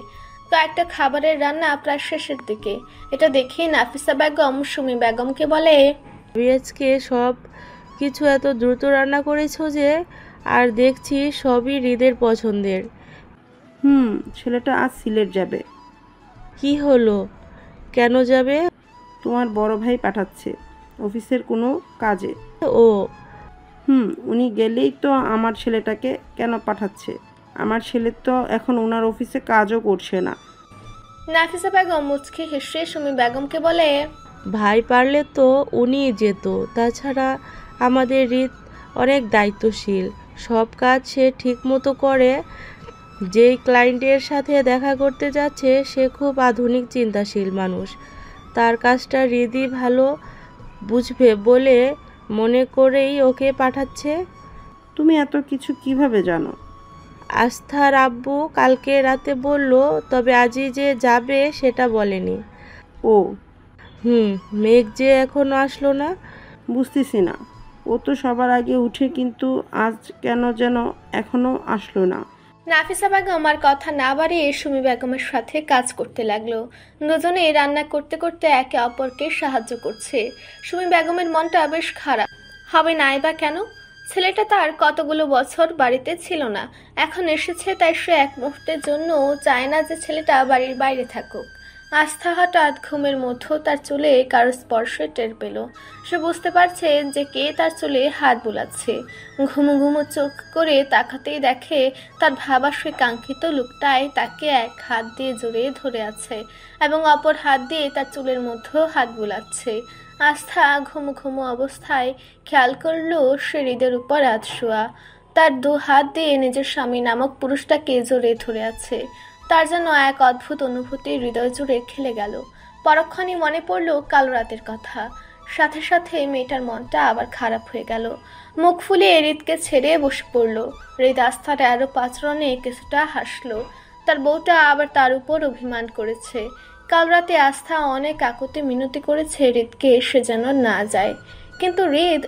কয়েকটা খাবারের রান্না প্রায় শেষের দিকে। এটা দেখে নাফিসা বেগম সুমি বেগমকে বলে, আজকে সব কিছু এত দ্রুত রান্না করেছো যে, আর দেখছি সবই হৃদের পছন্দের। ছেলেটা আজ সিলেট যাবে। কি হলো, কেন যাবে? তোমার বড় ভাই পাঠাচ্ছে অফিসের কোনো কাজে। ও উনি গেলেই তো আমার ছেলেটাকে কেন পাঠাচ্ছে? আমার ছেলে তো এখন ওনার অফিসে কাজও করছে না। নাফিসা বেগম মুচকি হেসে সুমি বেগমকে বলে, ভাই পারলে তো উনি যেত। তাছাড়া আমাদের হৃদ অনেক দায়িত্বশীল, সব কাজ সে ঠিক মতো করে। যেই ক্লায়েন্টের সাথে দেখা করতে যাচ্ছে সে খুব আধুনিক চিন্তাশীল মানুষ, তার কাজটা হৃদই ভালো বুঝবে বলে মনে করেই ওকে পাঠাচ্ছে। তুমি এত কিছু কিভাবে জানো? আস্থার আব্বু কালকে রাতে বলল, তবে আজই যে যাবে সেটা বলেনি। ও মেঘ যে এখনো আসলো না। বুঝতেছি না, ও তো সবার আগে উঠে, কিন্তু আজ কেন যেন এখনো আসলো না। নাফিসা বেগম আর কথা না বাড়িয়ে সুমি বেগমের সাথে কাজ করতে লাগলো। দুজনে রান্না করতে করতে একে অপরকে সাহায্য করছে। সুমি বেগমের মনটা বেশ খারাপ হবে নাই বা কেন? ছেলেটা তার কতগুলো বছর বাড়িতে ছিল না, এখন এসেছে, তাই সে এক মুহূর্তের জন্য চায় না যে ছেলেটা বাড়ির বাইরে থাকুক। আস্থা হঠাৎ ঘুমের মধ্যে তার চুলে কারো স্পর্শে টের পেল। সে বুঝতে পারছে যে কে তার চুলে হাত বুলাচ্ছে। ঘুমু ঘুমু চোখ করে তাকাতেই দেখে তার ভাবা সে কাঙ্ক্ষিত লোকটাই তাকে এক হাত দিয়ে জড়িয়ে ধরে আছে এবং অপর হাত দিয়ে তার চুলের মধ্যেও হাত বুলাচ্ছে। আস্থা ঘুমু ঘুমু অবস্থায় খেয়াল করলো সে হৃদের উপর হাত শোয়া, তার দু হাত দিয়ে নিজের স্বামী নামক পুরুষটাকে জড়িয়ে ধরে আছে। তার যেন এক অদ্ভুত অনুভূতি হৃদয় জুড়ে খেলে গেল। পরক্ষণই মনে পড়ল কাল রাতের কথা। সাথে সাথে মেয়েটার মনটা আবার খারাপ হয়ে গেল। মুখ ফুলিয়ে হৃদকে ছেড়ে বসে পড়ল। হৃদ আস্থার আরো পাচরণে কিছুটা হাসলো। তার বউটা আবার তার উপর অভিমান করেছে। কাল রাতে আস্থা অনেক কাকুতি মিনতি করেছে হৃদকে সে যেন না যায়, কিন্তু হৃদ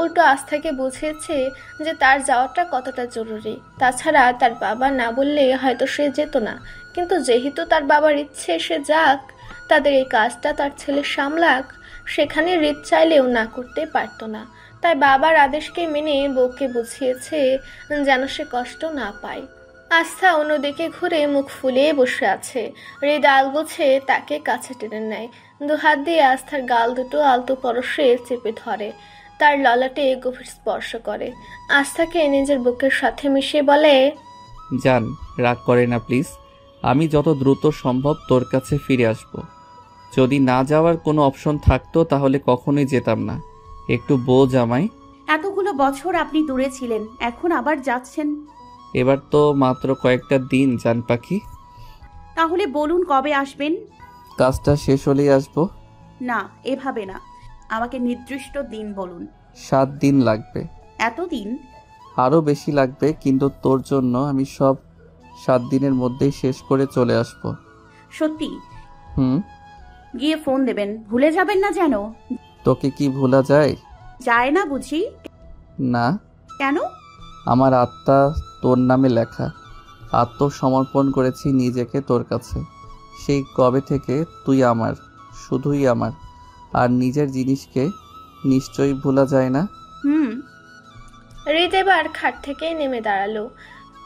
উল্টো আস্থাকে বুঝিয়েছে যে তার যাওয়াটা কতটা জরুরি। তাছাড়া তার বাবা না বললে হয়তো সে যেত না, কিন্তু যেহেতু তার বাবার ইচ্ছে সে যাক, তাদের এই কাজটা তার ছেলে সামলাক, সেখানে হৃদ চাইলেও না করতে পারত না। তাই বাবার আদেশকে মেনে বউকে বুঝিয়েছে যেন সে কষ্ট না পায়। আস্থা অন্যদিকে ঘুরে মুখ ফুলিয়ে বসে আছে। হৃদ আলগোছে তাকে কাছে টেনে নেয়, দুহাত দিয়ে আস্থার গাল দুটো আলতো পরশে চেপে ধরে, তার ললাটে গভীর স্পর্শ করে। আস্থাকে নিজের বুকের সাথে মিশিয়ে বলে, জান, রাগ করে না প্লিজ, আমি যত দ্রুত সম্ভব তোর কাছে ফিরে আসব। যদি না যাওয়ার কোনো অপশন থাকতো তাহলে কখনোই যেতাম না। একটু বোঝ আমায়। এতগুলো বছর আপনি দূরে ছিলেন, এখন আবার যাচ্ছেন। এবার তো মাত্র কয়েকটা দিন জান পাখি। তাহলে বলুন কবে আসবেন? কাজটা শেষ হলেই আসবো। না, এভাবে না, আমাকে নির্দিষ্ট দিন বলুন। 7 দিন লাগবে। এতদিন? আরও বেশি লাগবে, কিন্তু তোর জন্য আমি সব 7 দিনের মধ্যেই শেষ করে চলে আসবো। সত্যি? গিয়ে ফোন দেবেন, ভুলে যাবেন না যেন। তোকে কি ভোলা যায়? যায় না বুঝি? না। কেন? আমার আত্মা তোর নামে লেখা, আত্মসমর্পণ করেছি নিজেকে তোর কাছে। সেই কবে থেকে তুই আমার, শুধুই আমার, আর নিজের জিনিসকে নিশ্চয়ই ভোলা যায় না। হৃদ এবার খাট থেকে নেমে দাঁড়ালো,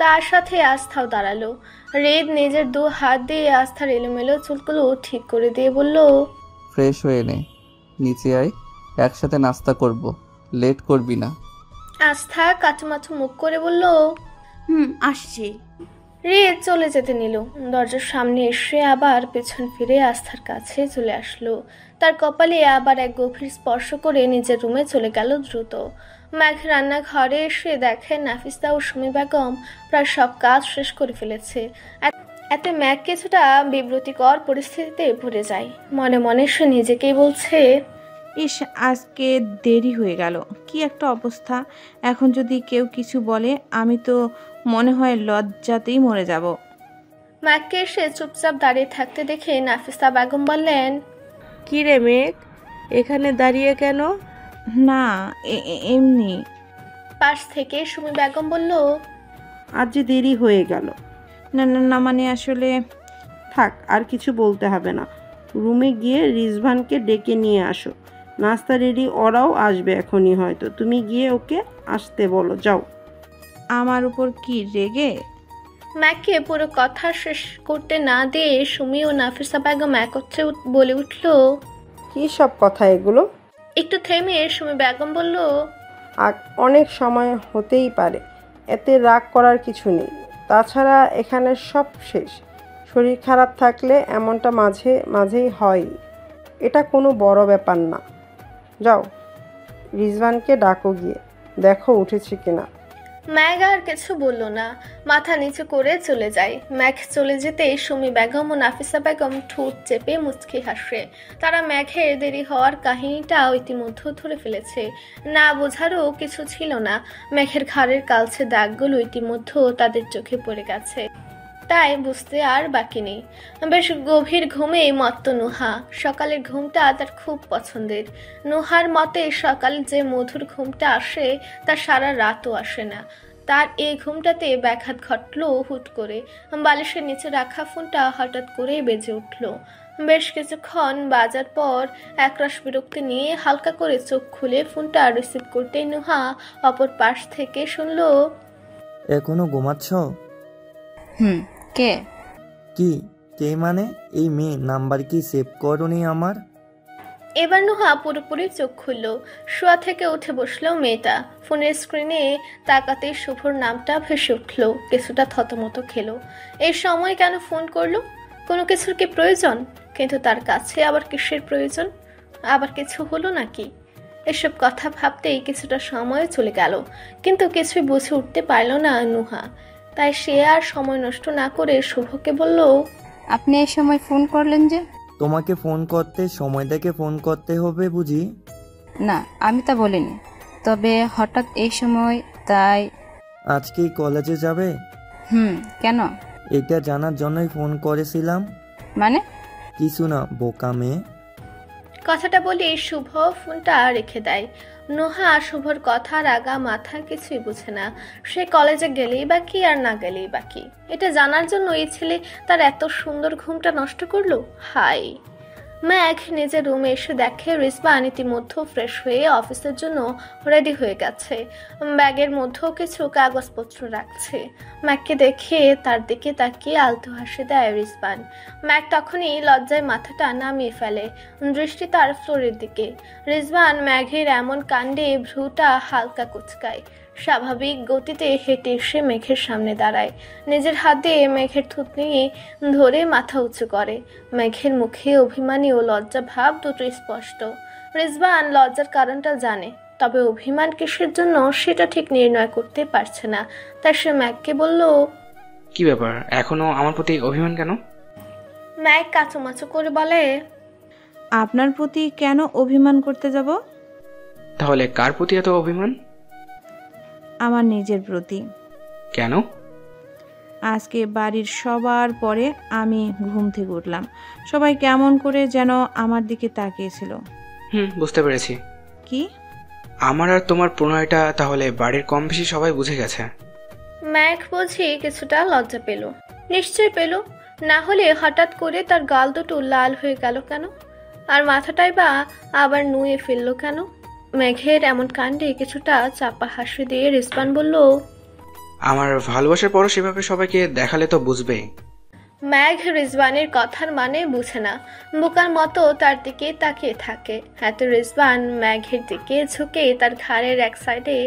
তার সাথে আস্থাও দাঁড়ালো। হৃদ নিজের 2 হাত দিয়ে আস্থার এলোমেলো চুলগুলো ঠিক করে দিয়ে বলল, ফ্রেশ হয়ে নে, নিচে আয়, একসাথে নাস্তা করব, লেট করবি না। আস্থা কাচুমাচু মুখ করে বলল, আসছি। হৃদ চলে যেতে নিল। দরজার সামনে এসে আবার পেছন ফিরে আস্থার কাছে চলে আসলো। তার কপালে আবার এক গভীর স্পর্শ করে নিজের রুমে চলে গেল দ্রুত। মেঘ রান্নাঘরে এসে দেখে নাফিসা ও সুমি বেগম প্রায় সব কাজ শেষ করে ফেলেছে। এতে মেঘ কিছুটা বিব্রতিকর পরিস্থিতিতে পড়ে যায়। মনে মনে সে নিজেকেই বলছে, ইস, আজকে দেরি হয়ে গেল, কি একটা অবস্থা। এখন যদি কেউ কিছু বলে আমি তো মনে হয় লজ্জাতেই মরে যাব। মেঘকে এসে চুপচাপ দাঁড়িয়ে থাকতে দেখে নাফিসা বেগম বললেন, কি রে মেঘ, এখানে দাঁড়িয়ে কেন? না, এমনি। পাশ থেকে সুমি বেগম বলল, আজ যে দেরি হয়ে গেল। না না না, মানে আসলে থাক, আর কিছু বলতে হবে না। রুমে গিয়ে রিজভানকে ডেকে নিয়ে আসো, নাস্তা রেডি, ওরাও আসবে এখনই হয়তো। তুমি গিয়ে ওকে আসতে বলো, যাও। আমার উপর কি রেগে? ম্যাককে পুরো কথা শেষ করতে না দিয়ে সুমি ও নাফিসা বেগম একত্রে বলে উঠল, কি সব কথা এগুলো? একটু থেমে সুমি বেগম বলল, অনেক সময় হতেই পারে, এতে রাগ করার কিছু নেই। তাছাড়া এখানে সব শেষ। শরীর খারাপ থাকলে এমনটা মাঝে মাঝেই হয়, এটা কোনো বড় ব্যাপার না। যাও, রিজওয়ানকে ডাকো, গিয়ে দেখো উঠেছে কিনা। ম্যাগ আর কিছু বলল না, মাথা নিচু করে চলে যায়। ম্যাঘ চলে যেতে সুমি বেগম ও নাফিসা বেগম ঠোঁট চেপে মুচকি হাসে। তারা ম্যাঘের দেরি হওয়ার কাহিনীটা ইতিমধ্যে ধরে ফেলেছে। না বোঝারও কিছু ছিল না। ম্যাঘের ঘাড়ের কালচে দাগগুলো ইতিমধ্যে তাদের চোখে পড়ে গেছে, তাই বুঝতে আর বাকি নেই। বেশ গভীর ঘুমে মত্ত নুহা। সকালের ঘুমটা তার খুব পছন্দের। নুহার মতে সকালে যে মধুর ঘুমটা আসে তা সারা রাতও আসে না। তার এই ঘুমটাতে ব্যাঘাত ঘটল হুট করে। বালিশের নিচে রাখা ফোনটা হঠাৎ করে বেজে উঠল। বেশ কিছুক্ষণ বাজার পর একরাশ বিরক্তি নিয়ে হালকা করে চোখ খুলে ফোনটা রিসিভ করতেই নুহা অপর পাশ থেকে শুনল, এখনো ঘুমাচ্ছ? কে? কি কে মানে? এই মেয়ে নাম্বার কি সেভ করনি আমার? এবার নুহা পুরোপুরি চোখ খুলল। শোয়া থেকে উঠে বসলো মেয়েটা। ফোনের স্ক্রিনে তাকাতেই শুভর নামটা ভেসে উঠল। কিছুটা থতমত খেলো। এই সময় কেন ফোন করলো? কোনো কিছুর কি প্রয়োজন? কিন্তু তার কাছে আবার কিসের প্রয়োজন? আবার কিছু হলো নাকি? এসব কথা ভাবতেই কিছুটা সময় চলে গেল, কিন্তু কিছুই বুঝে উঠতে পারল না নুহা। তাই সে আর সময় নষ্ট না করে শুভকে বলল, আপনি এই সময় ফোন করলেন যে? তোমাকে ফোন করতে সময় দেখে ফোন করতে হবে বুঝি? না, আমি তা বলিনি, তবে হঠাৎ এই সময় তাই। আজকে কলেজে যাবে? কেন? এটা জানার জন্যই ফোন করেছিলাম। মানে? কিছু না, বোকা মেয়ে। কথাটা বলে শুভ ফোনটা রেখে দেয়। নুহা শুভর কথার আগা মাথা কিছুই বুঝে না। সে কলেজে গেলেই বাকি আর না গেলেই বাকি। এটা জানার জন্য এই ছেলে তার এত সুন্দর ঘুমটা নষ্ট করলো। হাই! ম্যাঘ নিজের রুমে এসে দেখে রিজওয়ান ইতিমধ্যে ফ্রেশ হয়ে অফিসের জন্য রেডি হয়ে গেছে। ব্যাগের মধ্যেও কিছু কাগজপত্র রাখছে। ম্যাঘকে দেখে তার দিকে তাকিয়ে আলতো হাসি দেয় রিজওয়ান। ম্যাঘ তখনই লজ্জায় মাথাটা নামিয়ে ফেলে, দৃষ্টি তার ফ্লোরের দিকে। রিজওয়ান ম্যাঘের এমন কাণ্ডে ভ্রুটা হালকা কুচকায়। স্বাভাবিক গতিতে হেঁটে এসে মেঘের সামনে দাঁড়ায়। নিজের হাতে মেঘের থুতনি ধরে মাথা উঁচু করে। মেঘের মুখে অভিমানী ও লজ্জা ভাব দুটোই স্পষ্ট। রিজওয়ান লজ্জার কারণটা জানে, তবে অভিমান কিসের জন্য সেটা ঠিক নির্ণয় করতে পারছে না। তাই সে ম্যাঘকে বলল, কি ব্যাপার, এখনো আমার প্রতি অভিমান কেন? ম্যাঘ কাচুমাচু করে বলে, আপনার প্রতি কেন অভিমান করতে যাব? তাহলে কার প্রতি এত অভিমান? আমার নিজের প্রতি। কেন? আজকে বাড়ির সবার পরে আমি ঘুম থেকে উঠলাম, সবাই কেমন করে যেন আমার দিকে তাকিয়েছিল। বুঝতে পেরেছি। কি? আমার আর তোমার প্রণয়টা তাহলে বাড়ির কম বেশি সবাই বুঝে গেছে। ম্যাঘ বুঝি কিছুটা লজ্জা পেল। নিশ্চয় পেল, না হলে হঠাৎ করে তার গাল দুটো লাল হয়ে গেল কেন? আর মাথাটাই বা আবার নুয়ে ফেললো কেন? মেঘের এমন কাণ্ডে কিছুটা চাপা হাসি দিয়ে রিজওয়ান বলল, আমার ভালোবাসার পরও সেভাবে সবাইকে দেখালে তো বুঝবেই। মেঘ রিজওয়ানের কথার মানে বুঝে না, বোকার মতো তার দিকে তাকিয়ে থাকে। এত রিজওয়ান মেঘের দিকে ঝুঁকে তার ঘাড়ের এক সাইডে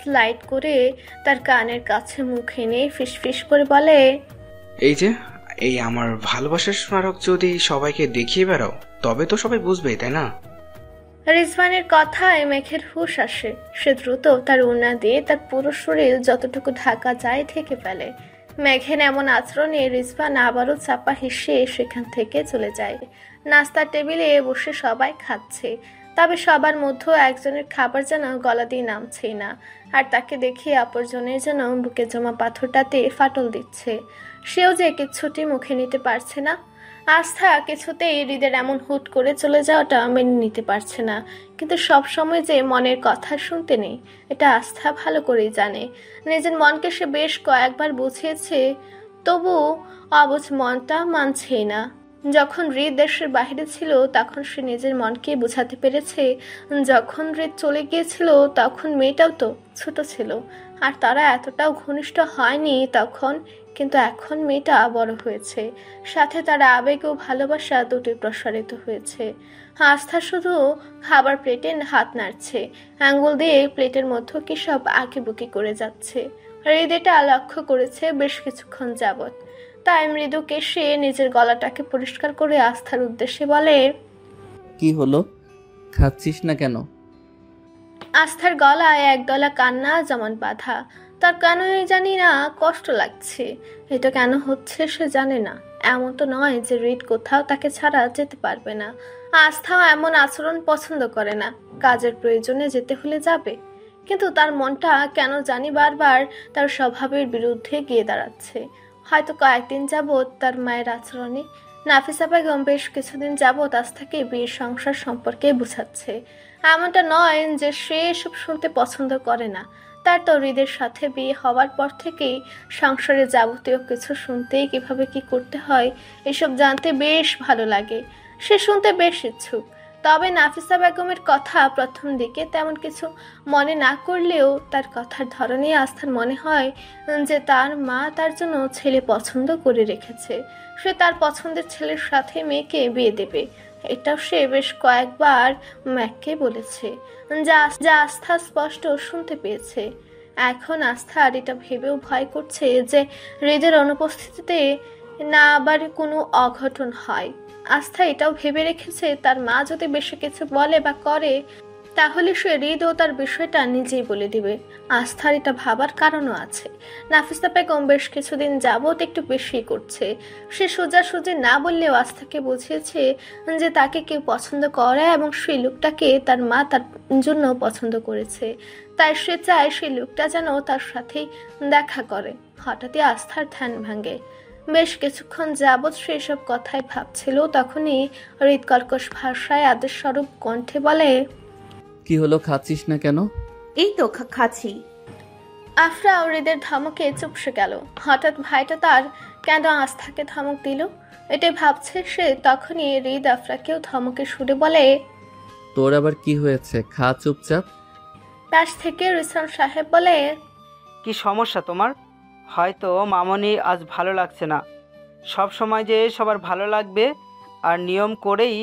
স্লাইড করে তার কানের কাছে মুখ এনে ফিসফিস করে বলে, এই আমার ভালোবাসার স্মারক যদি সবাইকে দেখিয়ে বেড়াও তবে তো সবাই বুঝবেই, তাই না? রিজওয়ানের কথায় মেঘের হুঁশ আসে। সে দ্রুত তার ওড়না দিয়ে তার পুরো শরীর যতটুকু ঢাকা যায় ঢেকে ফেলে। মেঘের এমন আচরণে রিজওয়ান আবারও চাপা হেসে সেখান থেকে চলে যায়। নাস্তার টেবিলে বসে সবাই খাচ্ছে, তবে সবার মধ্যে একজনের খাবার যেন গলা দিয়ে নামছেই না, আর তাকে দেখে অপরজনের যেন বুকে জমা পাথরটাতে ফাটল দিচ্ছে। সেও যে কিচ্ছুটি মুখে নিতে পারছে না। আস্থা কিছুতেই হৃদের এমন হুট করে চলে যাওয়াটা মেনে নিতে পারছে না, কিন্তু সব সময় যে মনের কথা শুনতে নেই এটা আস্থা ভালো করেই জানে। নিজের মনকে সে বেশ কয়েকবার বুঝিয়েছে, তবু অবুঝ মনটা মানছেই না। যখন হৃদ দেশের বাইরে ছিল তখন সে নিজের মনকে বোঝাতে পেরেছে, যখন হৃদ চলে গিয়েছিল তখন মেয়েটাও তো ছোট ছিল, আর তারা এতটাও ঘনিষ্ঠ হয়নি তখন, কিন্তু এখন মেয়েটা বড় হয়েছে, সাথে তার আবেগ ও ভালোবাসা দুটি প্রসারিত হয়েছে। আস্থা শুধু খাবার প্লেটে হাত নাড়ছে, আঙ্গুল দিয়ে প্লেটের মধ্যে কি সব আঁকিবুকি করে যাচ্ছে। হৃদ এটা লক্ষ্য করেছে বেশ কিছুক্ষণ যাবৎ, তাই মৃদু কেশে নিজের গলাটাকে পরিষ্কার করে আস্থার উদ্দেশ্যে বলে, কি হলো, খাচ্ছিস না কেন? আস্থার গলায় একদলা কান্না যেমন বাঁধা। তার কেনই জানি না কষ্ট লাগছে। এটা কেন হচ্ছে সে জানে না। এমন তো নয় যে হৃদ কোথাও তাকে ছাড়া যেতে পারবে না। আস্থাও এমন আচরণ পছন্দ করে না, কাজের প্রয়োজনে যেতে হলে যাবে, কিন্তু তার মনটা কেন জানি বারবার তার স্বভাবের বিরুদ্ধে গিয়ে দাঁড়াচ্ছে। হয়তো কয়েকদিন যাবৎ তার মায়ের আচরণে নাফিসা বেগম বেশ কিছুদিন যাবৎ আস্থাকে বিয়ের সংসার সম্পর্কে বুঝাচ্ছে। এমনটা নয় যে সে এসব শুনতে পছন্দ করে না, তার তো হৃদের সাথে বিয়ে হওয়ার পর থেকেই সংসারে যাবতীয় কিছু শুনতেই কিভাবে কি করতে হয় এসব জানতে বেশ ভালো লাগে। সে শুনতে বেশ ইচ্ছুক। তবে নাফিসা বেগমের কথা প্রথম দিকে তেমন কিছু মনে না করলেও তার কথার ধরনে আস্থার মনে হয় যে তার মা তার জন্য ছেলে পছন্দ করে রেখেছে। সে তার পছন্দের ছেলের সাথে মেয়েকে বিয়ে দেবে, এটাও সে বেশ কয়েকবার ম্যাককে বলেছে, যা আস্থা স্পষ্ট শুনতে পেয়েছে। এখন আস্থা আর এটা ভেবেও ভয় করছে যে হৃদের অনুপস্থিতিতে না আবার কোনো অঘটন হয়। আস্থা এটাও ভেবে রেখেছে তার মা যদি বেশি কিছু বলে বা করে তাহলে সে হৃদ ও তার বিষয়টা নিজেই বলে দিবে। আস্থার এটা ভাবার কারণও আছে। নাফিসা বেগম বেশ কিছুদিন যাবৎ একটু বেশি করছে। সে সোজাসুজি না বললেও আস্থাকে বুঝিয়েছে যে তাকে কেউ পছন্দ করে এবং সেই লোকটাকে তার মা তার জন্য পছন্দ করেছে, তাই সে চায় সেই লোকটা যেন তার সাথেই দেখা করে। হঠাৎই আস্থার ধ্যান ভাঙে। বেশ কিছুক্ষণ যাবৎ সে সব কথাই ভাবছিল, তখনই হৃদ কর্কশ ভাষায় আদেশ স্বরূপ কণ্ঠে বলে, কি হলো, খাচ্ছিস না কেন? এই তো খাচ্ছি। আফরা হৃদের ধমকে চুপসে গেল। হঠাৎ ভাইটা তার কেন আস্থাকে ধমক দিল এটাই ভাবছে সে। তখনই হৃদ আফরাকেও ধমকে সুরে বলে, তোর আবার কি হয়েছে, খা চুপচাপ। পাশ থেকে রিসান সাহেব বলে, কি সমস্যা তোমার? হয়তো মামনি আজ ভালো লাগছে না। সব সময় যে সবার ভালো লাগবে আর নিয়ম করেই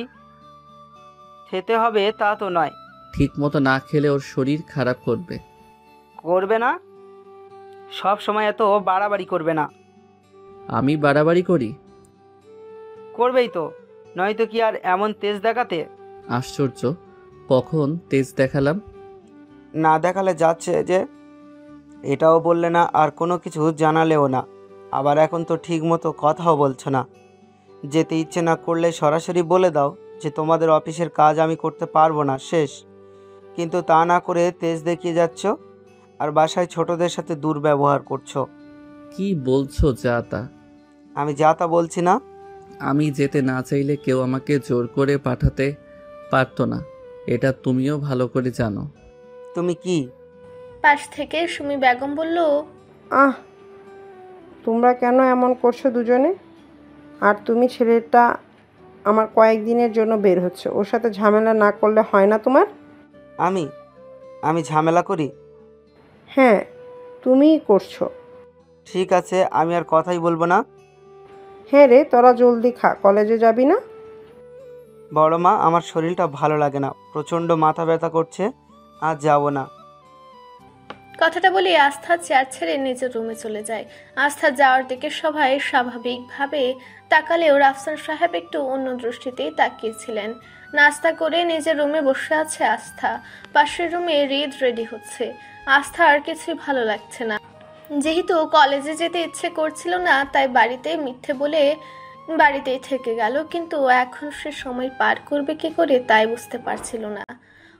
খেতে হবে তা তো নয়। ঠিক মতো না খেলে ওর শরীর খারাপ করবে। করবে না? সব সময় এত বাড়াবাড়ি করবে না। আমি বাড়াবাড়ি করি? করবেই তো, নয়তো কি আর এমন তেজ দেখাতে? আশ্চর্য, কখন তেজ দেখালাম? না দেখালে যাচ্ছে যে, এটাও বললে না আর কোনো কিছু জানালেও না। আবার এখন তো ঠিক মতো কথাও বলছো না। যেতে ইচ্ছে না করলে সরাসরি বলে দাও যে তোমাদের অফিসের কাজ আমি করতে পারবো না, শেষ। কিন্তু তা না করে তেজ দেখিয়ে যাচ্ছ আর বাসায় ছোটদের সাথে দুর্ব্যবহার করছো। কি বলছো যা তা? আমি যা তা বলছি না। আমি যেতে না চাইলে কেউ আমাকে জোর করে পাঠাতে পারতো না, এটা তুমিও ভালো করে জানো। তুমি কি? পাশ থেকে সুমি বেগম বলল, তোমরা কেন এমন করছো দুজনে? আর তুমি ছেলেটা আমার কয়েকদিনের জন্য বের হচ্ছে, ওর সাথে ঝামেলা না করলে হয় না তোমার? আমি ঝামেলা করি? হ্যাঁ, তুমিই করছো। ঠিক আছে, আমি আর কথাই বলবো না। হ্যাঁ রে, তোরা জলদি খা, কলেজে যাবি না? বড় মা, আমার শরীরটা ভালো লাগে না, প্রচণ্ড মাথা ব্যথা করছে, আজ যাব না। কথাটা বলে আস্থা চেয়ার ছেড়ে নিজের রুমে চলে যায়। আস্থা যাওয়ার দিকে সবাই স্বাভাবিকভাবে তাকালেও রাফসান সাহেব একটু অন্য দৃষ্টিতেই তাকিয়েছিলেন। নাস্তা করে নিজের রুমে বসে আছে আস্থা। পাশের রুমে রিদ রেডি হচ্ছে। আস্থা আর কিছুই ভালো লাগছে না। যেহেতু কলেজে যেতে ইচ্ছে করছিল না, তাই বাড়িতে মিথ্যে বলে বাড়িতেই থেকে গেল। কিন্তু এখন সে সময় পার করবে কি করে তাই বুঝতে পারছিল না।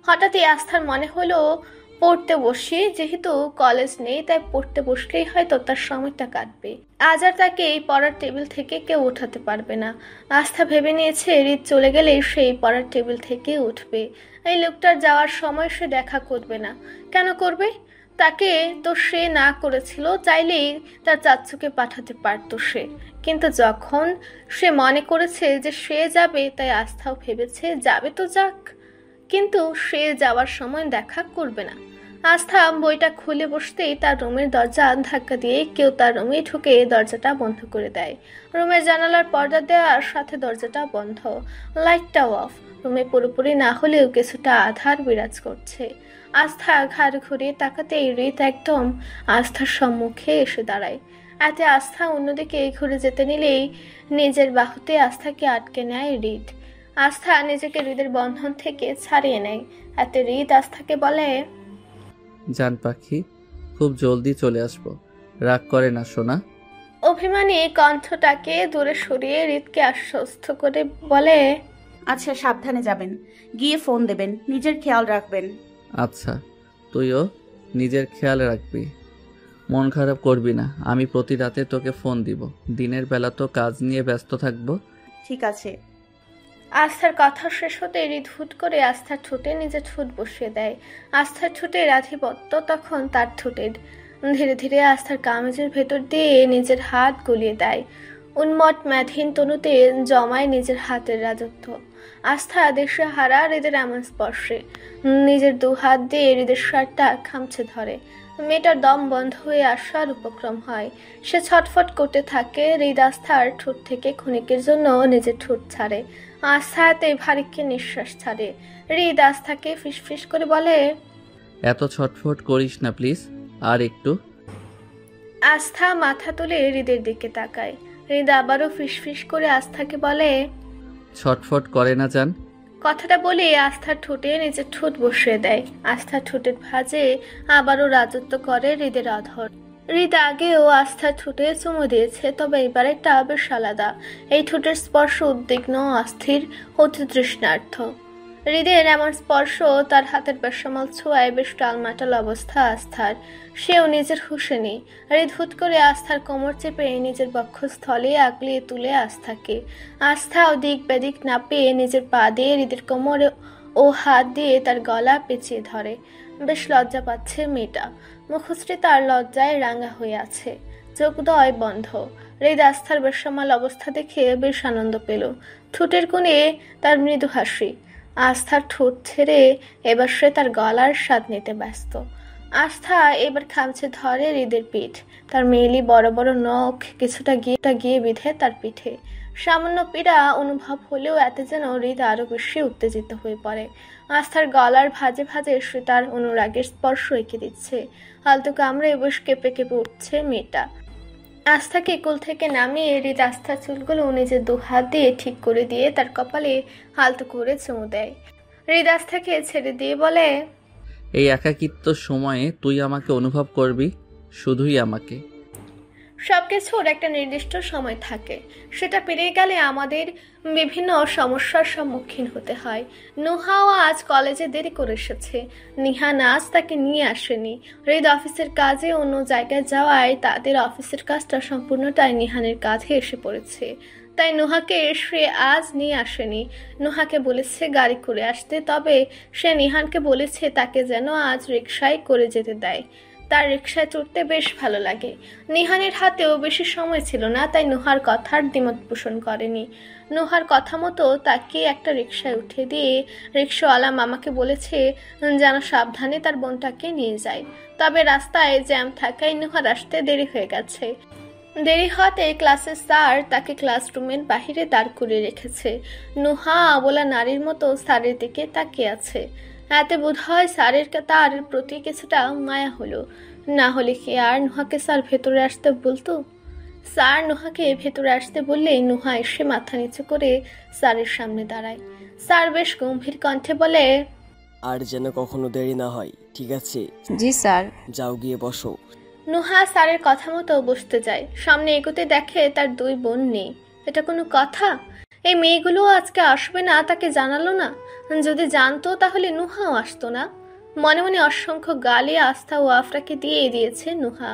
হঠাৎই আস্থার মনে হলো পড়তে বসি, যেহেতু কলেজ নেই তাই পড়তে বসলেই হয়তো তার সময়টা কাটবে। আজ আর তাকে এই পড়ার টেবিল থেকে কেউ উঠাতে পারবে না। আস্থা ভেবে নিয়েছে রিত চলে গেলে সেই পড়ার টেবিল থেকে উঠবে। এই লোকটার যাওয়ার সময় সে দেখা করবে না। কেন করবে? তাকে তো সে না করেছিল, চাইলেই তার চাচ্চুকে পাঠাতে পারত সে। কিন্তু যখন সে মনে করেছে যে সে যাবে, তাই আস্থাও ভেবেছে যাবে তো যাক, কিন্তু সে যাওয়ার সময় দেখা করবে না। আস্থা বইটা খুলে বসতেই তার রুমের দরজা ধাক্কা দিয়ে কেউ তার রুমে ঢুকে দরজাটা বন্ধ করে দেয়। রুমের জানালার পর্দা দেওয়ার সাথে দরজাটা বন্ধ, লাইটটাও অফ। রুমে পুরোপুরি না হলেও কিছুটা আধার বিরাজ করছে। আস্থা ঘাড় ঘুরিয়ে তাকাতেই রিত একদম আস্থার সম্মুখে এসে দাঁড়ায়। এতে আস্থা অন্যদিকে ঘুরে যেতে নিলেই নিজের বাহুতে আস্থাকে আটকে নেয় রিত। আস্থা নিজেকে হৃদের বন্ধন থেকে ছাড়িয়ে নেয়। এতে রিত আস্থাকে বলে, জান পাখি, খুব জলদি চলে আসবো, রাগ করে না সোনা। অভিমানী কণ্ঠটাকে দূরে সরিয়ে রিতকে আশ্বস্ত করে বলে, আচ্ছা, সাবধানে যাবেন, গিয়ে ফোন দেবেন, নিজের খেয়াল রাখবেন। আচ্ছা, তুইও নিজের খেয়াল রাখবি, মন খারাপ করবি না। আমি প্রতি রাতে তোকে ফোন দিব, দিনের বেলা তো কাজ নিয়ে ব্যস্ত থাকবো। ঠিক আছে। আস্থার কথা শেষ হতে রিত হুট করে আস্থার ঠোঁটে নিজের ঠোঁট বসিয়ে দেয়। আস্থার ঠোঁটের আধিপত্য তখন তার ঠোঁটের। ধীরে ধীরে আস্থার কামিজের ভেতর দিয়ে নিজের হাত গলিয়ে দেয়। উন্মট ম্যাথিন তনুতে জমায় নিজের হাতের রাজত্ব। আস্থা দেশে হারা হৃদের এমন স্পর্শে নিজের দু হাত দিয়ে হৃদের শার্টটা খামছে ধরে। মেয়েটার দম বন্ধ হয়ে আসার উপক্রম হয়। সে ছটফট করতে থাকে। হৃদ আস্থার ঠোঁট থেকে ক্ষণিকের জন্য নিজের ঠোঁট ছাড়ে। আস্থাতে ভারীকে নিঃশ্বাস ছাড়ে। হৃদ আস্থাকে ফিসফিস করে বলে, এত ছটফট করিস না প্লিজ, আর একটু। আস্থা মাথা তুলে হৃদের দিকে তাকায়। হৃদ আবারও ফিসফিস করে আস্থাকে বলে, ছটফট করে না জান। কথাটা বলে আস্থার ঠোঁটে নিজের ঠোঁট বসিয়ে দেয়। আস্থার ঠোঁটের ভাঁজে আবারও রাজত্ব করে হৃদের অধর। হৃদ আগেও আস্থার ঠোঁটে চুমু দিয়েছে, তবে এবারেরটা বেশ আলাদা। এই ঠোঁটের স্পর্শ উদ্বিগ্ন, অস্থির, অতি তৃষ্ণার্থ। হৃদের এমন স্পর্শ তার হাতের বেসামাল ছোঁয়ায় বেশ টালমাটাল অবস্থা আস্থার। সেও নিজের হুঁশে নেই। হৃদ হুট করে আস্থার কোমর চেপে নিজের বক্ষস্থলে আগলিয়ে তুলে আস্থাকে। আস্থাও দিক বেদিক না পেয়ে নিজের পা দিয়ে হৃদের কোমরে ও হাত দিয়ে তার গলা পেঁচিয়ে ধরে। বেশ লজ্জা পাচ্ছে মেয়েটা। মুখশ্রী তার লজ্জায় রাঙা হয়ে আছে, চোখদয় বন্ধ। হৃদ আস্থার বেসামাল অবস্থা দেখে বেশ আনন্দ পেল। ঠোঁটের কোণে তার মৃদু হাসি। আস্থার ঠোঁট ছেড়ে এবার সে তার গলার স্বাদ নিতে ব্যস্ত। আস্থা এবার খামছে ধরে হৃদের পিঠ। তার মেয়েলি বড় বড় নখ কিছুটা গিয়ে বিঁধে তার পিঠে। সামান্য পীড়া অনুভব হলেও এতে যেন হৃদ আরো বেশি উত্তেজিত হয়ে পড়ে। আস্থার গলার ভাঁজে ভাঁজে সে তার অনুরাগের স্পর্শ এঁকে দিচ্ছে। হালতু কামড়ে বেশ কেঁপে কেঁপে উঠছে মেয়েটা। আস্থাকে কোল থেকে নামিয়ে হৃদ আস্থার চুলগুলো নিজের দু হাত দিয়ে ঠিক করে দিয়ে তার কপালে হালতু করে চুমু দেয়। হৃদ আস্থাকে ছেড়ে দিয়ে বলে, এই একাকিত্ব সময়ে তুই আমাকে অনুভব করবি, শুধুই আমাকে। সবকিছুর একটা নির্দিষ্ট সময় থাকে, সেটা পেরিয়ে গেলে আমাদের বিভিন্ন সমস্যার সম্মুখীন হতে হয়। নুহাও আজ কলেজে দেরি করে এসেছে। নিহান আজ তাকে নিয়ে আসেনি। হৃদ অফিসের কাজে অন্য জায়গায় যাওয়ায় তাদের অফিসের কাজটা সম্পূর্ণটাই নিহানের কাঁধে এসে পড়েছে। তাই নুহাকে সে আজ নিয়ে আসেনি। নুহাকে বলেছে গাড়ি করে আসতে, তবে সে নিহানকে বলেছে তাকে যেন আজ রিকশায় করে যেতে দেয়। তার রিকশায় চড়তে বেশ ভালো লাগে। নিহানের হাতেও বেশি সময় ছিল না, তাই নুহার কথার দ্বিমত পোষণ করেনি। নুহার কথা মতো তাকে একটা রিকশায় উঠে দিয়ে রিকশাওয়ালা মামাকে বলেছে যেন সাবধানে তার বোনটাকে নিয়ে যায়। তবে রাস্তায় জ্যাম থাকায় নুহার আসতে দেরি হয়ে গেছে। দেরি হওয়াতে ক্লাসের স্যার তাকে ক্লাসরুমের বাহিরে দাঁড় করিয়ে রেখেছে। নুহা অবলা নারীর মতো স্যারের দিকে তাকিয়ে আছে। এতে বোধ হয় স্যারের তার প্রতি কিছুটা মায়া হলো, না হলে কি আর নুহাকে স্যার ভেতরে আসতে বলতো? স্যার নুহাকে ভেতরে আসতে বললে নুহা এসে মাথা নিচু করে স্যারের সামনে দাঁড়ায়। স্যার বেশ গম্ভীর কণ্ঠে বলে, আর যেন কখনো দেরি না হয়, ঠিক আছে? জি স্যার। যাও গিয়ে বসো। নুহা স্যারের কথা মতো বসতে যায়। সামনে এগোতে দেখে তার দুই বোন নেই। এটা কোনো কথা? এই মেয়েগুলো আজকে আসবে না তাকে জানালো না? যদি জানতো তাহলে নুহাও আসতো না। মনে মনে অসংখ্য গালি আস্থা ও আফরাকে দিয়ে দিয়েছে নুহা।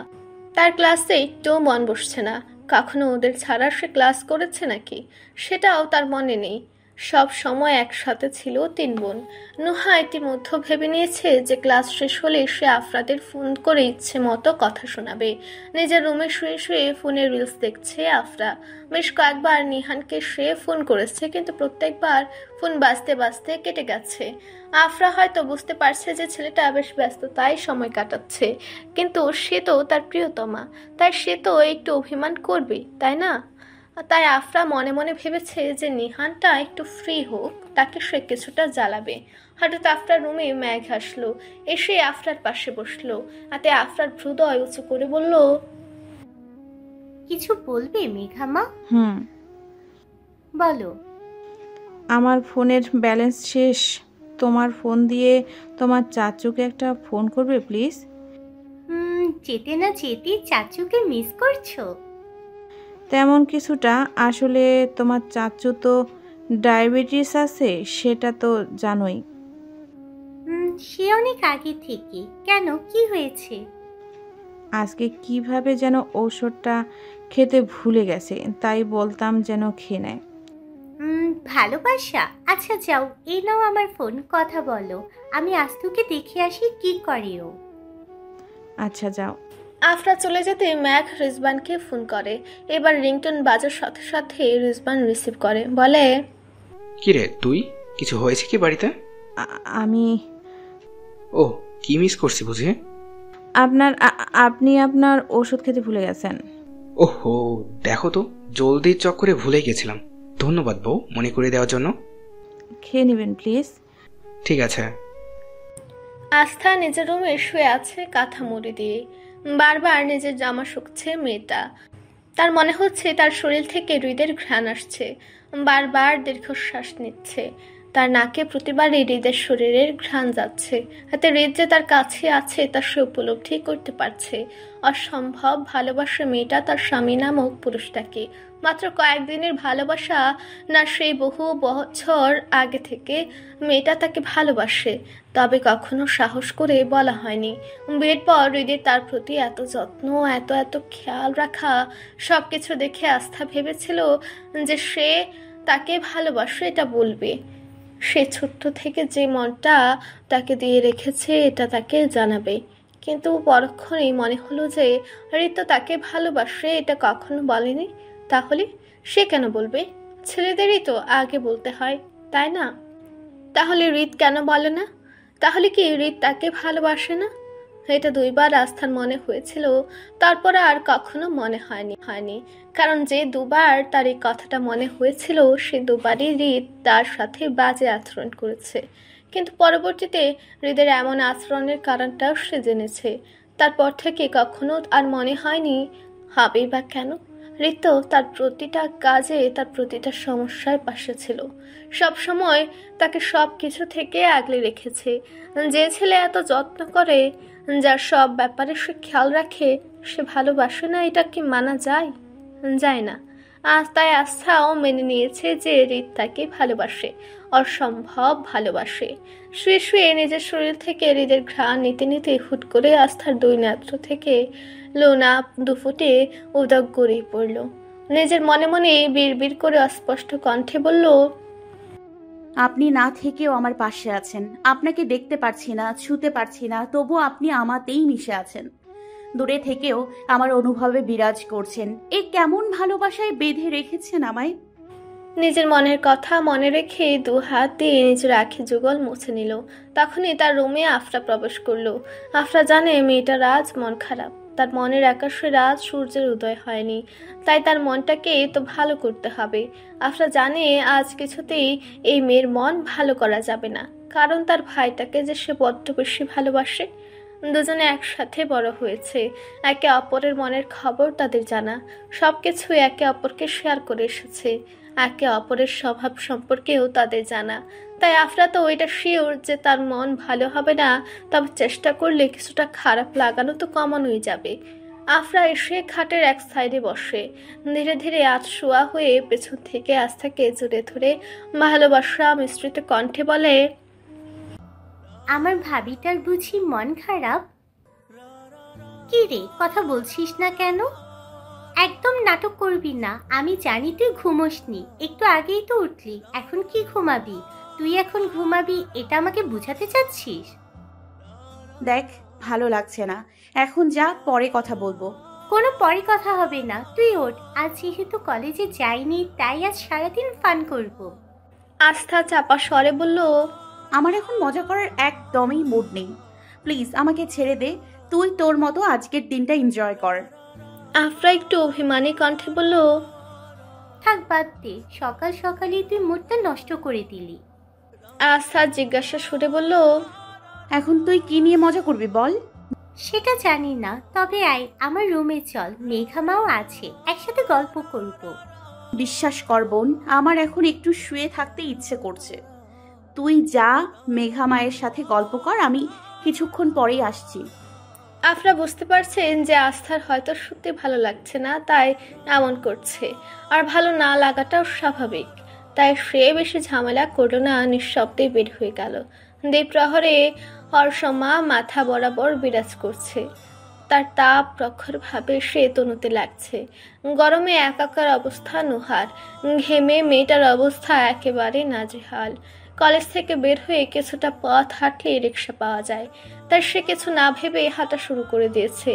তার ক্লাসে একটুও মন বসছে না। কখনো ওদের ছাড়া সে ক্লাস করেছে নাকি সেটাও তার মনে নেই। সব সময় একসাথে ছিল তিন বোন। নুহা ইতিমধ্যে ভেবে নিয়েছে যে ক্লাস শেষ হলে সে আফরাদের ফোন করে ইচ্ছে মতো কথা শোনাবে। নিজের রুমে শুয়ে শুয়ে ফোনে রিলস দেখছে আফরা। বেশ কয়েকবার নিহানকে সে ফোন করেছে, কিন্তু প্রত্যেকবার ফোন বাজতে বাজতে কেটে গেছে। আফরা হয়তো বুঝতে পারছে যে ছেলেটা বেশ ব্যস্ততায় সময় কাটাচ্ছে, কিন্তু সে তো তার প্রিয়তমা, তাই সে তো একটু অভিমান করবে, তাই না? তাই আফরা মনে মনে ভেবেছে যে নিহানটা একটু ফ্রি হোক, তাকে সে কিছুটা জ্বালাবে। হঠাৎ আফরার রুমে ম্যাঘ আসলো, এসে আফরার পাশে বসলো। তাতে আফরার হৃদয় উঁচু করে বলল, কিছু বলবে মেঘামা? বলো। আমার ফোনের ব্যালেন্স শেষ, তোমার ফোন দিয়ে তোমার চাচুকে একটা ফোন করবে প্লিজ? যেতে না যেতে চাচুকে মিস করছো? তেমন কিছুটা। আসলে তোমার চাচু তো ডায়াবেটিস আছে, সেটা তো জানোই। সে অনেক আগে থেকে। কেন, কি হয়েছে? আজকে কিভাবে যেন ঔষধটা খেতে ভুলে গেছে, তাই বলতাম যেন খেয়ে নেয়। ভালোবাসা? আচ্ছা যাও, এই নাও আমার ফোন, কথা বলো। আমি আস্তুকে দেখে আসি কি করে ও। আচ্ছা যাও। আফরা চলে যেতে ম্যাঘ রিজবানকে ফোন করে। এবার রিংটোন বাজার সাথে সাথে রিজবান রিসিভ করে, বলে, কি রে তুই, কিছু হয়েছে কি বাড়িতে? আমি ও, কি মিস করছি বুঝি? আপনি আপনার ওষুধ খেতে ভুলে গেছেন। ওহো, দেখো তো, জলদির চক্করে ভুলে গেছিলাম। ধন্যবাদ বউ, মনে করে দেওয়ার জন্য। খেয়ে নেবেন প্লিজ। ঠিক আছে। আস্থা নিজের রুমে শুয়ে আছে কাঁথা মুড়ি দিয়ে। বারবার নিজের জামা শুকছে মেয়েটা। তার মনে হচ্ছে তার শরীর থেকে হৃদের ঘ্রাণ আসছে। বারবার দীর্ঘশ্বাস নিচ্ছে। তার নাকে প্রতিবারই হৃদের শরীরের ঘ্রাণ যাচ্ছে। হাতে হৃদ যে তার কাছে আছে তা সে উপলব্ধি করতে পারছে। অসম্ভব ভালোবাসে মেয়েটা তার স্বামী নামক পুরুষটাকে। মাত্র কয়েকদিনের ভালোবাসা না, সেই বহু বছর আগে থেকে মেয়েটা তাকে ভালোবাসে, তবে কখনো সাহস করে বলা হয়নি। বিয়ের পর হৃদের তার প্রতি এত যত্ন, এত এত খেয়াল রাখা, সব কিছু দেখে আস্থা ভেবেছিল যে সে তাকে ভালোবাসে এটা বলবে। সে ছোট্ট থেকে যে মনটা তাকে দিয়ে রেখেছে এটা তাকে জানাবে। কিন্তু পরক্ষণেই মনে হলো যে হৃদ তাকে ভালোবাসে এটা কখনো বলেনি। তাহলে সে কেন বলবে? ছেলেদেরই তো আগে বলতে হয়, তাই না? তাহলে হৃদ কেন বলে না? তাহলে কি হৃদ তাকে ভালোবাসে না? এটা দুইবার আস্থার মনে হয়েছিল, তারপর আর কখনো মনে হয়নি। কারণ যে দুবার তার এই কথাটা মনে হয়েছিল সে দুবারই হৃদ তার সাথে বাজে আচরণ করেছে। কিন্তু পরবর্তীতে হৃদের এমন আচরণের কারণটাও সে জেনেছে। তারপর থেকে কখনো আর মনে হয়নি, হবেই বা কেন। ঋতু তার প্রতিটা কাজে, তার প্রতিটা সমস্যার পাশে ছিল। সব সময় তাকে সব কিছু থেকে আগলে রেখেছে। যে ছেলে এত যত্ন করে, যার সব ব্যাপারে সে খেয়াল রাখে, সে ভালোবাসে না, এটা কি মানা যায়? যায় না। তাই আস্থাও মেনে নিয়েছে যে হৃদ তাকে ভালোবাসে, অসম্ভব ভালোবাসে। শুয়ে শুয়ে নিজের শরীর থেকে হৃদের ঘ্রাণ নিতে নিতে হুট করে আস্থার দুই নেত্র থেকে লোনা দুফুটে উদক গড়িয়ে পড়ল। নিজের মনে মনে বিড়বিড় করে অস্পষ্ট কণ্ঠে বলল, আপনি না থেকেও আমার পাশে আছেন। আপনাকে দেখতে পারছি না, ছুতে পারছি না, তবু আপনি আমাতেই মিশে আছেন। দূরে থেকেও আমার অনুভবে বিরাজ করছেন। এ কেমন ভালোবাসায় বেঁধে রেখেছেন আমায়। নিজের মনের কথা মনে রেখে 2 হাত দিয়ে নিজের আখি যুগল মুছে নিল। তখনই তার রুমে আফরা প্রবেশ করলো। আফরা জানে মেয়েটার আজ মন খারাপ, তার মনের আকাশে রাত সূর্যের উদয় হয়নি, তাই তার মনটাকে তো ভালো করতে হবে। আফরা জানে আজ কিছুতেই এই মেয়ের মন ভালো করা যাবে না, কারণ তার ভাইটাকে যে সে বড্ড বেশি ভালোবাসে। দুজনে একসাথে বড় হয়েছে, একে অপরের মনের খবর তাদের জানা, সবকিছু একে অপরকে শেয়ার করে এসেছে, একে অপরের স্বভাব সম্পর্কেও তাদের জানা। তাই আফরা তো ওইটা শিওর যে তার মন ভালো হবে না, তবে চেষ্টা করলে কিছুটা খারাপ লাগানো তো কমানোই যাবে। আফরা এসে খাটের এক সাইডে বসে, ধীরে ধীরে শোয়া হয়ে পেছন থেকে আস্থাকে জড়িয়ে ধরে ভালোবাসা মিশ্রিত কণ্ঠে বলে, আমার ভাবিটার বুঝি মন খারাপ? কি রে, কথা বলছিস না কেন? একদম নাটক করবি না, আমি জানি তুই ঘুমোসনি, একটু আগেই তো উঠলি, এখন কি ঘুমাবি? তুই এখন ঘুমাবি এটা আমাকে বুঝাতে চাচ্ছিস? দেখ, ভালো লাগছে না, এখন যা, পরে কথা বলবো। কোনো পরে কথা হবে না, তুই ওঠ, আজ যেহেতু কলেজে যাইনি তাই আজ সারাদিন ফান করব। আস্থা চাপা স্বরে বলল, আমার এখন মজা করার একদমই মুড নেই, প্লিজ আমাকে ছেড়ে দে, তুই তোর মতো আজকের দিনটা এনজয় কর। আফরা একটু অভিমানী কণ্ঠে বলল, থাক বাদ দে, সকাল সকালই তুই মুডটা নষ্ট করে দিলি। আস্থা জিজ্ঞাসা সুরে বলল, এখন তুই কি নিয়ে মজা করবি বল? সেটা জানি না, তবে আয় আমার রুমে চল, মেঘামাও আছে, একসাথে গল্প করব। বিশ্বাস কর বোন, আমার এখন একটু শুয়ে থাকতে ইচ্ছে করছে। তুই যা, মেঘা মায়ের সাথে গল্প কর, আমি কিছুক্ষণ পরেই আসছি। আফরা বুঝতে পারছেন যে আস্থার হয়তো সত্যি ভালো লাগছে না, তাই এমন করছে, আর ভালো না লাগাটাও স্বাভাবিক, তাই সে বেশি ঝামেলা করলো না, নিঃশব্দে বের হয়ে গেল। দ্বীপ্রহরে হর্ষমা মাথা বরাবর বিরাজ করছে, তার তাপ প্রখরভাবে সে তনুতে লাগছে। গরমে একাকার অবস্থা নুহার, ঘেমে মেয়েটার অবস্থা একেবারে নাজেহাল। কলেজ থেকে বের হয়ে কিছুটা পথ হাঁটলে রিক্সা পাওয়া যায়, তাই সে কিছু না ভেবে হাঁটা শুরু করে দিয়েছে।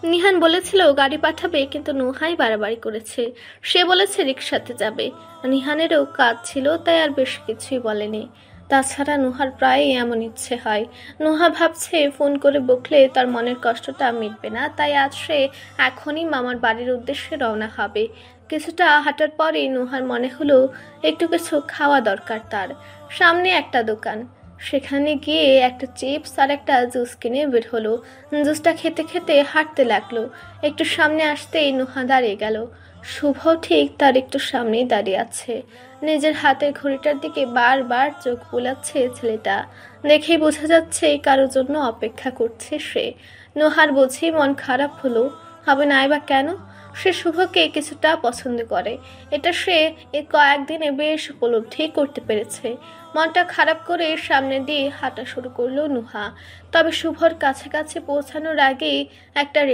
নিহান বলেছিল গাড়ি পাঠাবে, কিন্তু নুহাই বাড়াবাড়ি করেছে, সে বলেছে রিক্সাতে যাবে। নিহানেরও কাজ ছিল, তাই আর বেশি কিছুই বলেনি। তাছাড়া নুহার প্রায় এমন ইচ্ছে হয়, নুহা ভাবছে ফোন করে বকলে তার মনের কষ্টটা মিটবে না, তাই আজ সে এখনই মামার বাড়ির উদ্দেশ্যে রওনা হবে। কিছুটা হাঁটার পরে নুহার মনে হলো একটু কিছু খাওয়া দরকার তার। সামনে একটা দোকান, সেখানে গিয়ে একটা চিপস আর একটা জুস কিনে বের হলো। জুসটা খেতে খেতে হাঁটতে লাগলো। একটু সামনে আসতেই নুহা দাঁড়িয়ে গেল। শুভ ঠিক তার একটু সামনেই দাঁড়িয়ে আছে, নিজের হাতের ঘড়িটার দিকে বারবার চোখ বুলাচ্ছে ছেলেটা। দেখেই বোঝা যাচ্ছে কারোর জন্য অপেক্ষা করছে সে। নুহার বুঝি মন খারাপ হলো, হবে নাই বা কেন? সে শুভকে কিছুটা পছন্দ করে, এটা সে এই কয়েকদিনে বেশ উপলব্ধি করতে পেরেছে। মনটা খারাপ করে সামনে দিয়ে হাঁটা শুরু করলো নুহা। তবে শুভর কাছাকাছি পৌঁছানোর আগেই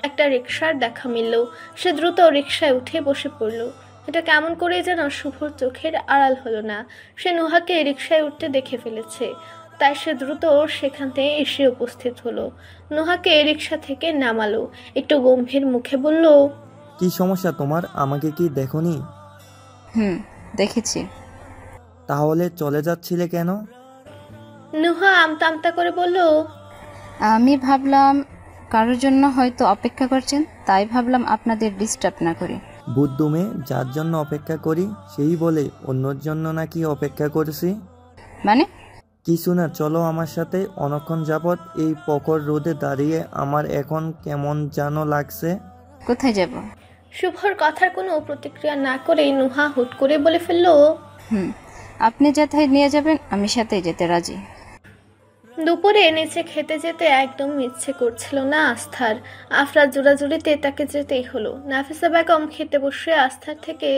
একটা রিক্সার দেখা মিলল। সে দ্রুত রিক্সায় উঠে বসে পড়ল। এটা কেমন করে যেন শুভর চোখের আড়াল হলো না। সে নুহাকে রিক্সায় উঠতে দেখে ফেলেছে, তাই সে দ্রুত সেখান থেকে এসে উপস্থিত হলো। নুহাকে রিক্সা থেকে নামালো, একটু গম্ভীর মুখে বলল, কি সমস্যা তোমার? আমাকে কি দেখোনি? দেখেছি। তাহলে চলে যাচ্ছিলে কেন? নুহা আমতা আমতা করে বলল, আমি ভাবলাম কারোর জন্য হয়তো অপেক্ষা করছেন, তাই ভাবলাম আপনাদের ডিস্টার্ব না করি। বুদ্ধুমে, যার জন্য অপেক্ষা করি সেই বলে অন্যর জন্য নাকি অপেক্ষা করেছি? মানে কিছু না, চলো আমার সাথে। অনেকক্ষণ যাবৎ এই প্রখর রোদে দাঁড়িয়ে আমার এখন কেমন যেন লাগছে। কোথায় যাব? শুভর কথার কোনো প্রতিক্রিয়া না করে নুহা হুট করে বলে ফেলল, আপনি যেথায় নিয়ে যাবেন আমি সাথে যেতে রাজি। দুপুরে নিচে খেতে যেতে একদম ইচ্ছে করছিল না আস্থার। আফরা জোড়াজুড়িতে তাকে যেতেই হলো। নাফিসা বেগম খেতে বসে আস্থার থেকে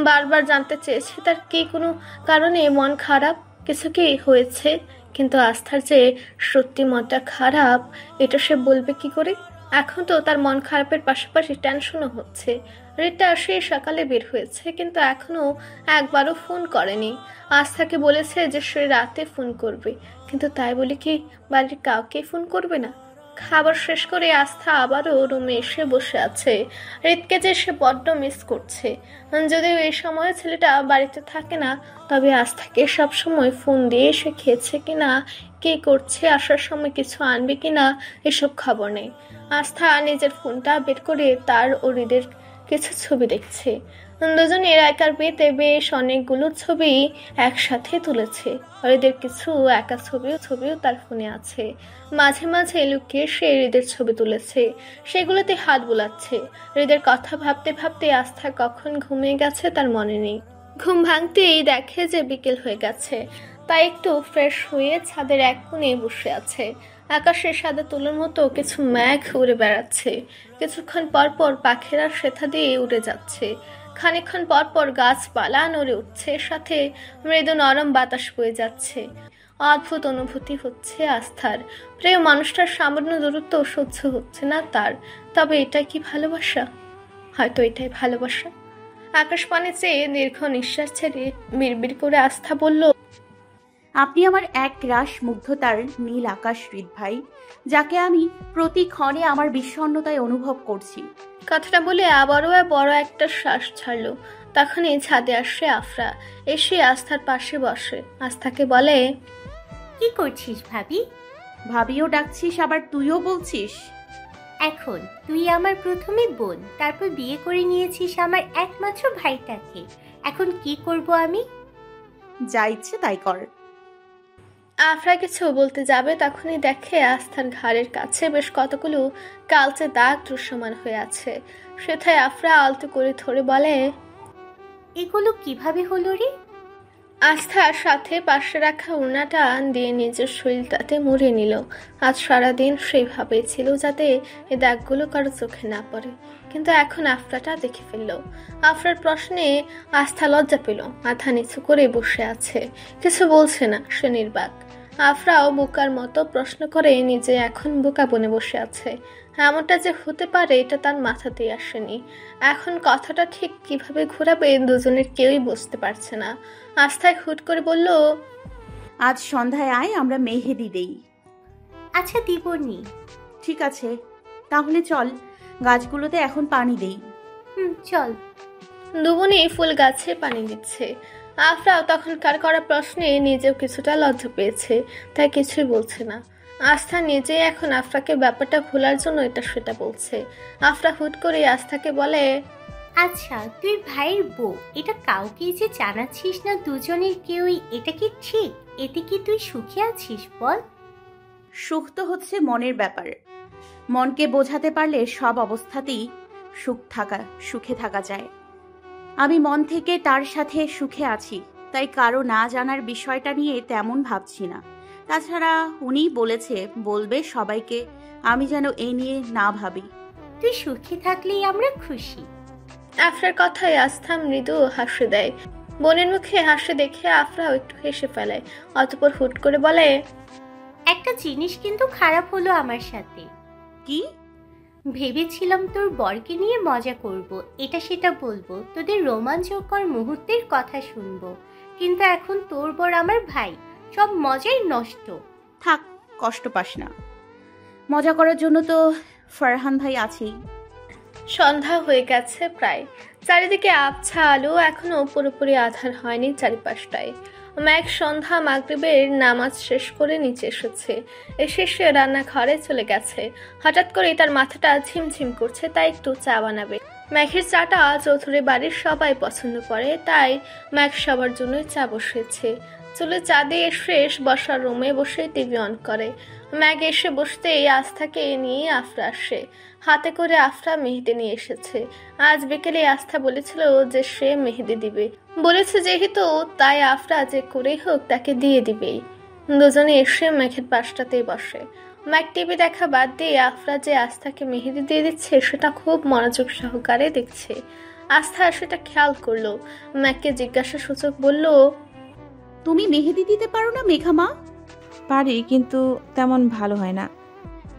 বারবার জানতে চেয়েছে তার কি কোনো কারণে মন খারাপ, কিছু কি হয়েছে। কিন্তু আস্থার যে সত্যি মনটা খারাপ এটা সে বলবে কি করে? এখন তো তার মন খারাপের পাশাপাশি টেনশনও হচ্ছে। রিতা সে সকালে বের হয়েছে, কিন্তু এখনো একবারও ফোন করেনি। আস্থাকে বলেছে যে সে রাতে ফোন করবে, কিন্তু তাই বলে কি বাড়ির কাউকে ফোন করবে না? খাবার শেষ করে আস্থা আবারও রুমে এসে বসে আছে। হৃদকে যে সে বড্ড মিস করছে। যদিও এই সময় ছেলেটা বাড়িতে থাকে না, তবে আস্থাকে সবসময় ফোন দিয়ে সে খেয়েছে কিনা, কে করছে, আসার সময় কিছু আনবে কিনা, এসব খবর নেই। আস্থা নিজের ফোনটা বের করে তার ও হৃদের কিছু ছবি দেখছে। দুজনের একার বিয়েতে বেশ অনেকগুলো ছবি একসাথে তুলেছে। হৃদের কিছু একা ছবিও তার ফোনে আছে। মাঝে মাঝে লুকিয়ে সে হৃদের ছবি তুলেছে, সেগুলোতে হাত বুলাচ্ছে। হৃদের কথা ভাবতে ভাবতে আস্থা কখন ঘুমিয়ে গেছে তার মনে নেই। ঘুম ভাঙতেই দেখে যে বিকেল হয়ে গেছে, তাই একটু ফ্রেশ হয়ে ছাদের এক কোণে বসে আছে। আকাশের সাদা তুলোর মতো কিছু মেঘ উড়ে বেড়াচ্ছে। কিছুক্ষণ পর পর পাখিরা সেথা দিয়ে উড়ে যাচ্ছে। খানিকক্ষণ পর পর গাছপালা নড়ে উঠছে, সাথে মৃদু নরম বাতাস বয়ে যাচ্ছে। অদ্ভুত অনুভূতি হচ্ছে আস্থার। প্রিয় মানুষটার সামান্য দূরত্ব সহ্য হচ্ছে না তার। তবে এটাই কি ভালোবাসা? হয়তো এটাই ভালোবাসা। আকাশ পানে চেয়ে দীর্ঘ নিঃশ্বাস ছেড়ে বিড়বিড় করে আস্থা বলল, আপনি আমার এক রাশ মুগ্ধতার নীল আকাশ হৃদ ভাই, যাকে আমি প্রতি ক্ষণে আমার বিষণ্ণতায় অনুভব করছি। কথাটা বলে আবারও বড় একটা শ্বাস ছাড়লো। তখনই ছাদে আসে আফরা, এসে আস্থার পাশে বসে। আস্থাকে বলে, কি করছিস ভাবি? ভাবিও ডাকছিস, আবার তুইও বলছিস? এখন তুই আমার প্রথমে বোন, তারপর বিয়ে করে নিয়েছিস আমার একমাত্র ভাইটাকে। এখন কি করব আমি? যা ইচ্ছে তাই কর। আফরা কিছু বলতে যাবে, তখনই দেখে আস্থার ঘাড়ের কাছে বেশ কতগুলো কালচে দাগ দৃশ্যমান হয়ে আছে। সেটাই আফরা আলতো করে ধরে বলে, এগুলো কিভাবে হলো রে? আস্থার সাথে পাশে রাখা ওড়নাটা দিয়ে নিজের শরীরটাতে মুড়ে নিল। আজ সারাদিন সেইভাবেই ছিল যাতে এই দাগগুলো কারো চোখে না পড়ে, কিন্তু এখন আফরাটা দেখে ফেলল। আফরার প্রশ্নে আস্থা লজ্জা পেল, মাথা নিচু করে বসে আছে, কিছু বলছে না, সে নির্বাক। আফরাও বোকার মতো প্রশ্ন করে নিজে এখন বোকা বনে বসে আছে। এমনটা যে হতে পারে এটা তার মাথাতেই আসেনি। এখন কথাটা ঠিক কিভাবে ঘোরাবে দুজনের কেউই বুঝতে পারছে না। আস্থায় হুট করে বলল, আজ সন্ধ্যায় আয়, আমরা মেহেদি দেই। আচ্ছা দিবনি। ঠিক আছে, তাহলে চল, গাছগুলোতে এখন পানি দেই। চল। দুবনি ফুল গাছে পানি দিচ্ছে। আফরাও তখনকার করা প্রশ্নে নিজেও কিছুটা লজ্জা পেয়েছে, তাই কিছুই বলছে না। আস্থা নিজে এখন আফরাকে ব্যাপারটা ভোলার জন্য এটা সেটা বলছে। আফরা হুট করে আস্থাকে বলে, আচ্ছা তুই ভাইয়ের বউ, এটা কাউকে যে জানাচ্ছিস না দুজনের কেউই, এটা কি ঠিক? এতে কি তুই সুখে আছিস বল? সুখ তো হচ্ছে মনের ব্যাপার। মনকে বোঝাতে পারলে সব অবস্থাতেই সুখে থাকা যায়। আমি মন থেকে তার সাথে সুখে আছি, তাই কারো না জানার বিষয়টা নিয়ে তেমন ভাবছি না। তাছাড়া উনিই বলবে সবাইকে, আমি যেন এই নিয়ে না ভাবি। তুই সুখে থাকলেই আমরা খুশি। আফরার কথায় আস্থা মৃদু হাসি দেয়। বোনের মুখে হাসি দেখে আফরাও একটু হেসে ফেলে, অতঃপর হুট করে বলে, একটা জিনিস কিন্তু খারাপ হলো আমার সাথে। কি? ভেবেছিলাম তোর বরকে নিয়ে মজা করব, এটা সেটা বলবো, তোদের রোমাঞ্চকর মুহূর্তের কথা শুনবো, কিন্তু এখন তোর বর আমার ভাই, সব মজাই নষ্ট। থাক, কষ্ট পাস না, মজা করার জন্য তো ফারহান ভাই আছেই। সন্ধ্যা হয়ে গেছে প্রায়। চারিদিকে আবছা আলো, এখনো পুরোপুরি আধার হয়নি চারিপাশটায়। মেঘ সন্ধ্যা মাগরিবের নামাজ শেষ করে নিচে এসেছে। এসে সে রান্নাঘরে চলে গেছে। হঠাৎ করেই তার মাথাটা ঝিমঝিম করছে, তাই একটু চা বানাবে। মেঘের চাটা চৌধুরী বাড়ির সবাই পছন্দ করে, তাই মেঘ সবার জন্যই চা বসিয়েছে। চুলে চা দিয়ে শেষ বসার রুমে বসে টিভি অন করে। ম্যাগ এসে বসতেই আস্থাকে নিয়ে আফরা আসে। হাতে করে আফরা মেহেদি নিয়ে এসেছে। আজ বিকেলে আস্থা বলেছিল যে সে মেহেদি দিবে, বলেছে যেহেতু, তাই আফরা যে করেই হোক তাকে দিয়ে দিবেই। দুজনে এসে মেঘের পাশটাতেই বসে। ম্যাগ টিভি দেখা বাদ দিয়ে আফরা যে আস্থাকে মেহেদি দিয়ে দিচ্ছে সেটা খুব মনোযোগ সহকারে দেখছে। আস্থা সেটা খেয়াল করলো। ম্যাগকে জিজ্ঞাসা সূচক বলল, তুমি মেহেদি দিতে পারো না মেঘা মা? পারি, কিন্তু তেমন ভালো হয় না।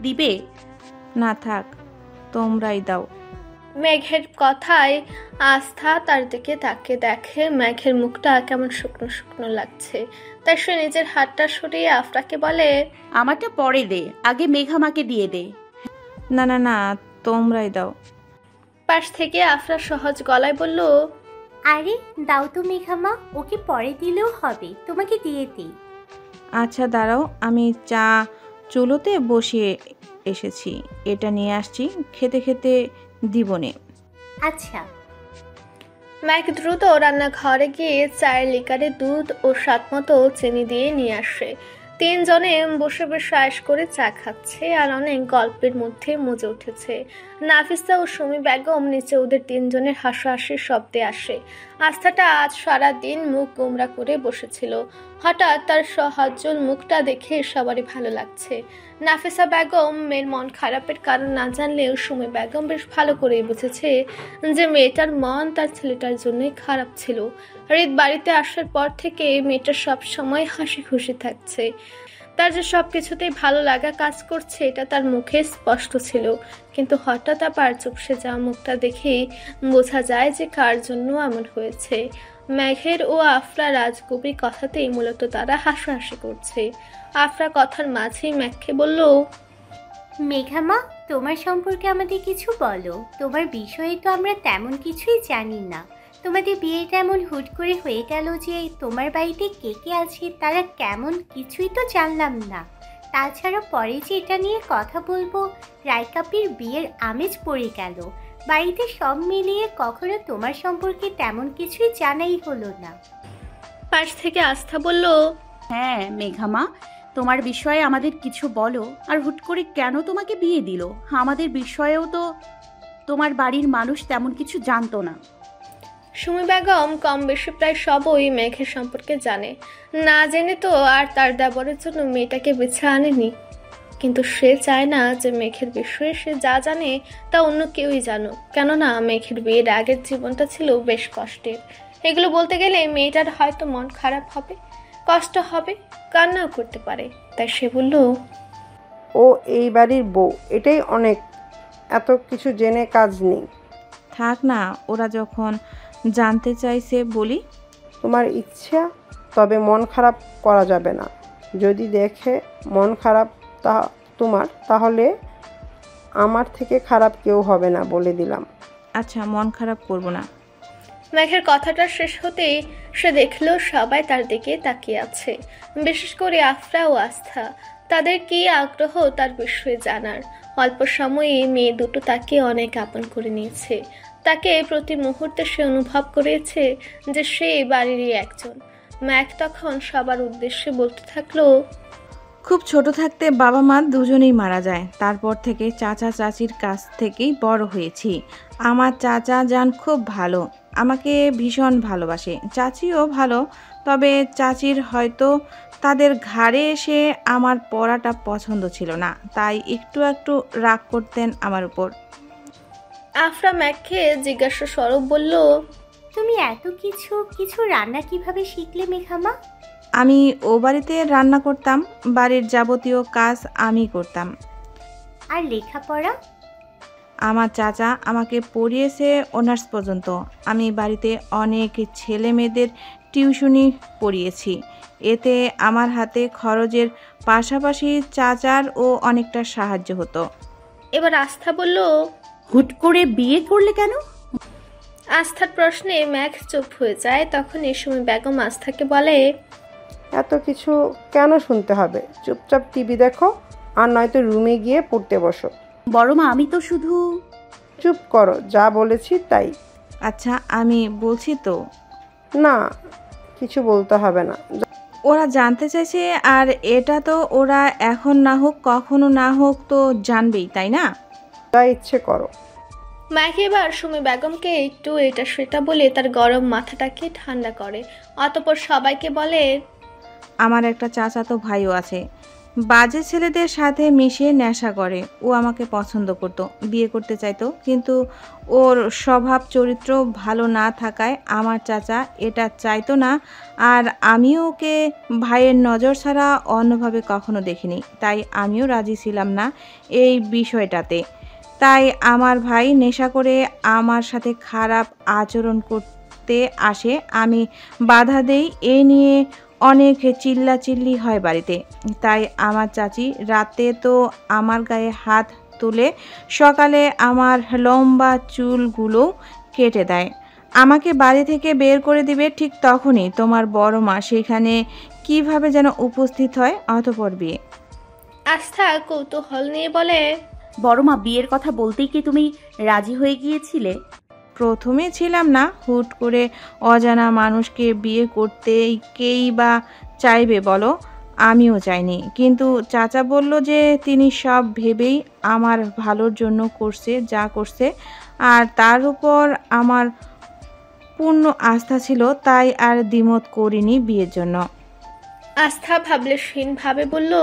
দিবে? না থাক, তোমরাই দাও। মেঘের কথায় আস্থা তার দিকে তাকে দেখে। মেঘের মুখটা কেমন শুকনো শুকনো লাগছে। তাই সে নিজের হাতটা সরিয়ে আফরাকে বলে, আমারটা পরে দে, আগে মেঘামাকে দিয়ে দে। না না না, তোমরাই দাও। পাশ থেকে আফরা সহজ গলায় বলল, আরে দাও তো মেঘামা, ওকে পরে দিলেও হবে, তোমাকে দিয়ে দিই। আচ্ছা দাঁড়াও, আমি চা চুলোতে বসিয়ে এসেছি, এটা নিয়ে আসছি, খেতে খেতে দিবনে। আচ্ছা। ম্যাক দ্রুত রান্নাঘরে গিয়ে চায়ের লিকারে দুধ ও স্বাদমতো চিনি দিয়ে নিয়ে আসে। তিনজনে বসে বসে আয়েশ করে চা খাচ্ছে আর অনেক গল্পের মধ্যে মজে উঠেছে। নাফিসা ও সুমি বেগম নিচে ওদের তিনজনের হাসাহাসির শব্দে আসে। আস্থাটা আজ সারা দিন মুখ গোমরা করে বসেছিল। হঠাৎ তার সহজ্জ্বল মুখটা দেখে সবারই ভালো লাগছে। নাফিসা বেগম মেয়ের মন খারাপের কারণ না জানলেও সুমি বেগম বেশ ভালো করেই বুঝেছে যে মেয়েটার মন তার ছেলেটার জন্যই খারাপ ছিল। হৃদ বাড়িতে আসার পর থেকে মেয়েটা সব সময় হাসি খুশি থাকছে। তার যে সব কিছুতেই ভালো লাগা কাজ করছে এটা তার মুখে স্পষ্ট ছিল, কিন্তু হঠাৎ আবার চুপসে যাওয়া মুখটা দেখেই বোঝা যায় যে কার জন্য এমন হয়েছে। মেঘের ও আফরা রাজকবির কথাতেই মূলত তারা হাসাহাসি করছে। আফরা কথার মাঝেই মেঘকে বলল, মেঘামা, তোমার সম্পর্কে আমাদের কিছু বলো। তোমার বিষয়ে তো আমরা তেমন কিছুই জানি না। তোমাদের বিয়েটা এমন হুট করে হয়ে গেল যে তোমার বাড়িতে কে কে আছে তারা কেমন, কিছুই তো জানলাম না। তাছাড়া পরে যে এটা নিয়ে কথা বলবো, রায়কাপির বিয়ের আমেজ পড়ে গেল। বাড়িতে সব মিলিয়ে কখনো তোমার সম্পর্কে তেমন কিছুই জানাই হলো না। পাশ থেকে আস্থা বলল, হ্যাঁ মেঘামা, তোমার বিষয়ে আমাদের কিছু বলো। আর হুট করে কেন তোমাকে বিয়ে দিল? আমাদের বিষয়েও তো তোমার বাড়ির মানুষ তেমন কিছু জানতো না। সুমি বেগম কম বেশি প্রায় সবই মেঘের সম্পর্কে জানে। না জেনে তো আর তার দেবরের জন্য মেয়েটাকে বেছে আনেনি, কিন্তু সে চায় না যে মেঘের বিষয়ে সে যা জানে তা অন্য কেউই জানুক। কেননা মেঘের বিয়ের আগের জীবনটা ছিল বেশ কষ্টের। এগুলো বলতে গেলে মেয়েটার হয়তো মন খারাপ হবে, কষ্ট হবে, কান্নাও করতে পারে। তাই সে বলল, ও এই বাড়ির বউ, এটাই অনেক, এত কিছু জেনে কাজ নেই। থাক না, ওরা যখন জানতে চাইছে বলি। তোমার ইচ্ছা, তবে মন খারাপ করা যাবে না। যদি দেখে মন খারাপ তোমার, তাহলে আমার থেকে খারাপ কেউ হবে না, বলে দিলাম। আচ্ছা, মন খারাপ করব না। মেঘের কথাটা শেষ হতেই সে দেখল সবাই তার দিকে তাকিয়ে আছে, বিশেষ করে আফরা ও আস্থা। তাদের কি আগ্রহ তার বিষয়ে জানার। অল্প সময়ে মেয়ে দুটো তাকে অনেক আপন করে নিয়েছে। তাকে প্রতি মুহূর্তে সে অনুভব করেছে যে সে বাড়িরই একজন। ম্যাক তখন সবার উদ্দেশ্যে বলতে থাকলো, খুব ছোট থাকতে বাবা মা দুজনেই মারা যায়। তারপর থেকে চাচা চাচির কাছ থেকেই বড় হয়েছি। আমার চাচা যান খুব ভালো, আমাকে ভীষণ ভালোবাসে। চাচিও ভালো, তবে চাচির হয়তো তাদের ঘাড়ে এসে আমার পড়াটা পছন্দ ছিল না, তাই একটু একটু রাগ করতেন আমার উপর। আফরা ম্যাককে জিজ্ঞাসা স্বরূপ বলল, তুমি এত কিছু রান্না কিভাবে শিখলে মেঘামা? আমি ও বাড়িতে রান্না করতাম, বাড়ির যাবতীয় কাজ আমি করতাম। আর লেখাপড়া? আমার চাচা আমাকে পড়িয়েছে অনার্স পর্যন্ত। আমি বাড়িতে অনেক ছেলে মেয়েদের টিউশনি পড়িয়েছি। এতে আমার হাতে খরচের পাশাপাশি চাচার ও অনেকটা সাহায্য হতো। এবার আস্থা বলল, হুট করে বিয়ে করলে কেন? আস্থার প্রশ্নে ম্যাঘ চুপ হয়ে যায়। তখন এই সময় বেগম আস্থাকে বলে, এত কিছু কেন শুনতে হবে? চুপচাপ টিভি দেখো, আর নয়তো রুমে গিয়ে পড়তে বসো। বড় মা, আমি তো শুধু। চুপ করো, যা বলেছি তাই। আচ্ছা, আমি বলছি তো। না, কিছু বলতে হবে না। ওরা জানতে চাইছে, আর এটা তো ওরা এখন না হোক কখনো না হোক তো জানবেই, তাই না? যা ইচ্ছে করো। ম্যাঘ এবার সুমি বেগমকে একটু এটা সেটা বলে তার গরম মাথাটাকে ঠান্ডা করে। অতঃপর সবাইকে বলে, আমার একটা চাচাতো ভাইও আছে, বাজে ছেলেদের সাথে মিশে নেশা করে। ও আমাকে পছন্দ করত, বিয়ে করতে চাইতো, কিন্তু ওর স্বভাব চরিত্র ভালো না থাকায় আমার চাচা এটা চাইতো না। আর আমিও ওকে ভাইয়ের নজর ছাড়া অন্যভাবে কখনো দেখিনি, তাই আমিও রাজি ছিলাম না এই বিষয়টাতে। তাই আমার ভাই নেশা করে আমার সাথে খারাপ আচরণ করতে আসে, আমি বাধা দেই। এ নিয়ে অনেক চিল্লাচিল্লি হয় বাড়িতে। তাই আমার চাচি রাতে তো আমার গায়ে হাত তুলে সকালে আমার লম্বা চুলগুলো কেটে দেয়। আমাকে বাড়ি থেকে বের করে দিবে, ঠিক তখনই তোমার বড় মা সেখানে কিভাবে যেন উপস্থিত হয়। অতঃপর বিয়ে। আস্থা কৌতূহল নিয়ে বলে, বড়মা বিয়ের কথা বলতেই কি তুমি রাজি হয়ে গিয়েছিলে? প্রথমে ছিলাম না, হুট করে অজানা মানুষকে বিয়ে করতেই কেই বা চাইবে বলো? আমিও চাইনি, কিন্তু চাচা বলল যে তিনি সব ভেবেই আমার ভালোর জন্য করছে যা করছে, আর তার উপর আমার পূর্ণ আস্থা ছিল, তাই আর দ্বিমত করিনি বিয়ের জন্য। আস্থা ভাবলেশহীন ভাবে বলল,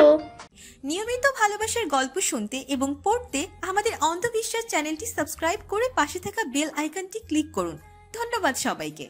নিয়মিত ভালোবাসার গল্প শুনতে এবং পড়তে আমাদের অন্ধবিশ্বাস চ্যানেলটি সাবস্ক্রাইব করে পাশে থাকা বেল আইকনটি ক্লিক করুন। ধন্যবাদ সবাইকে।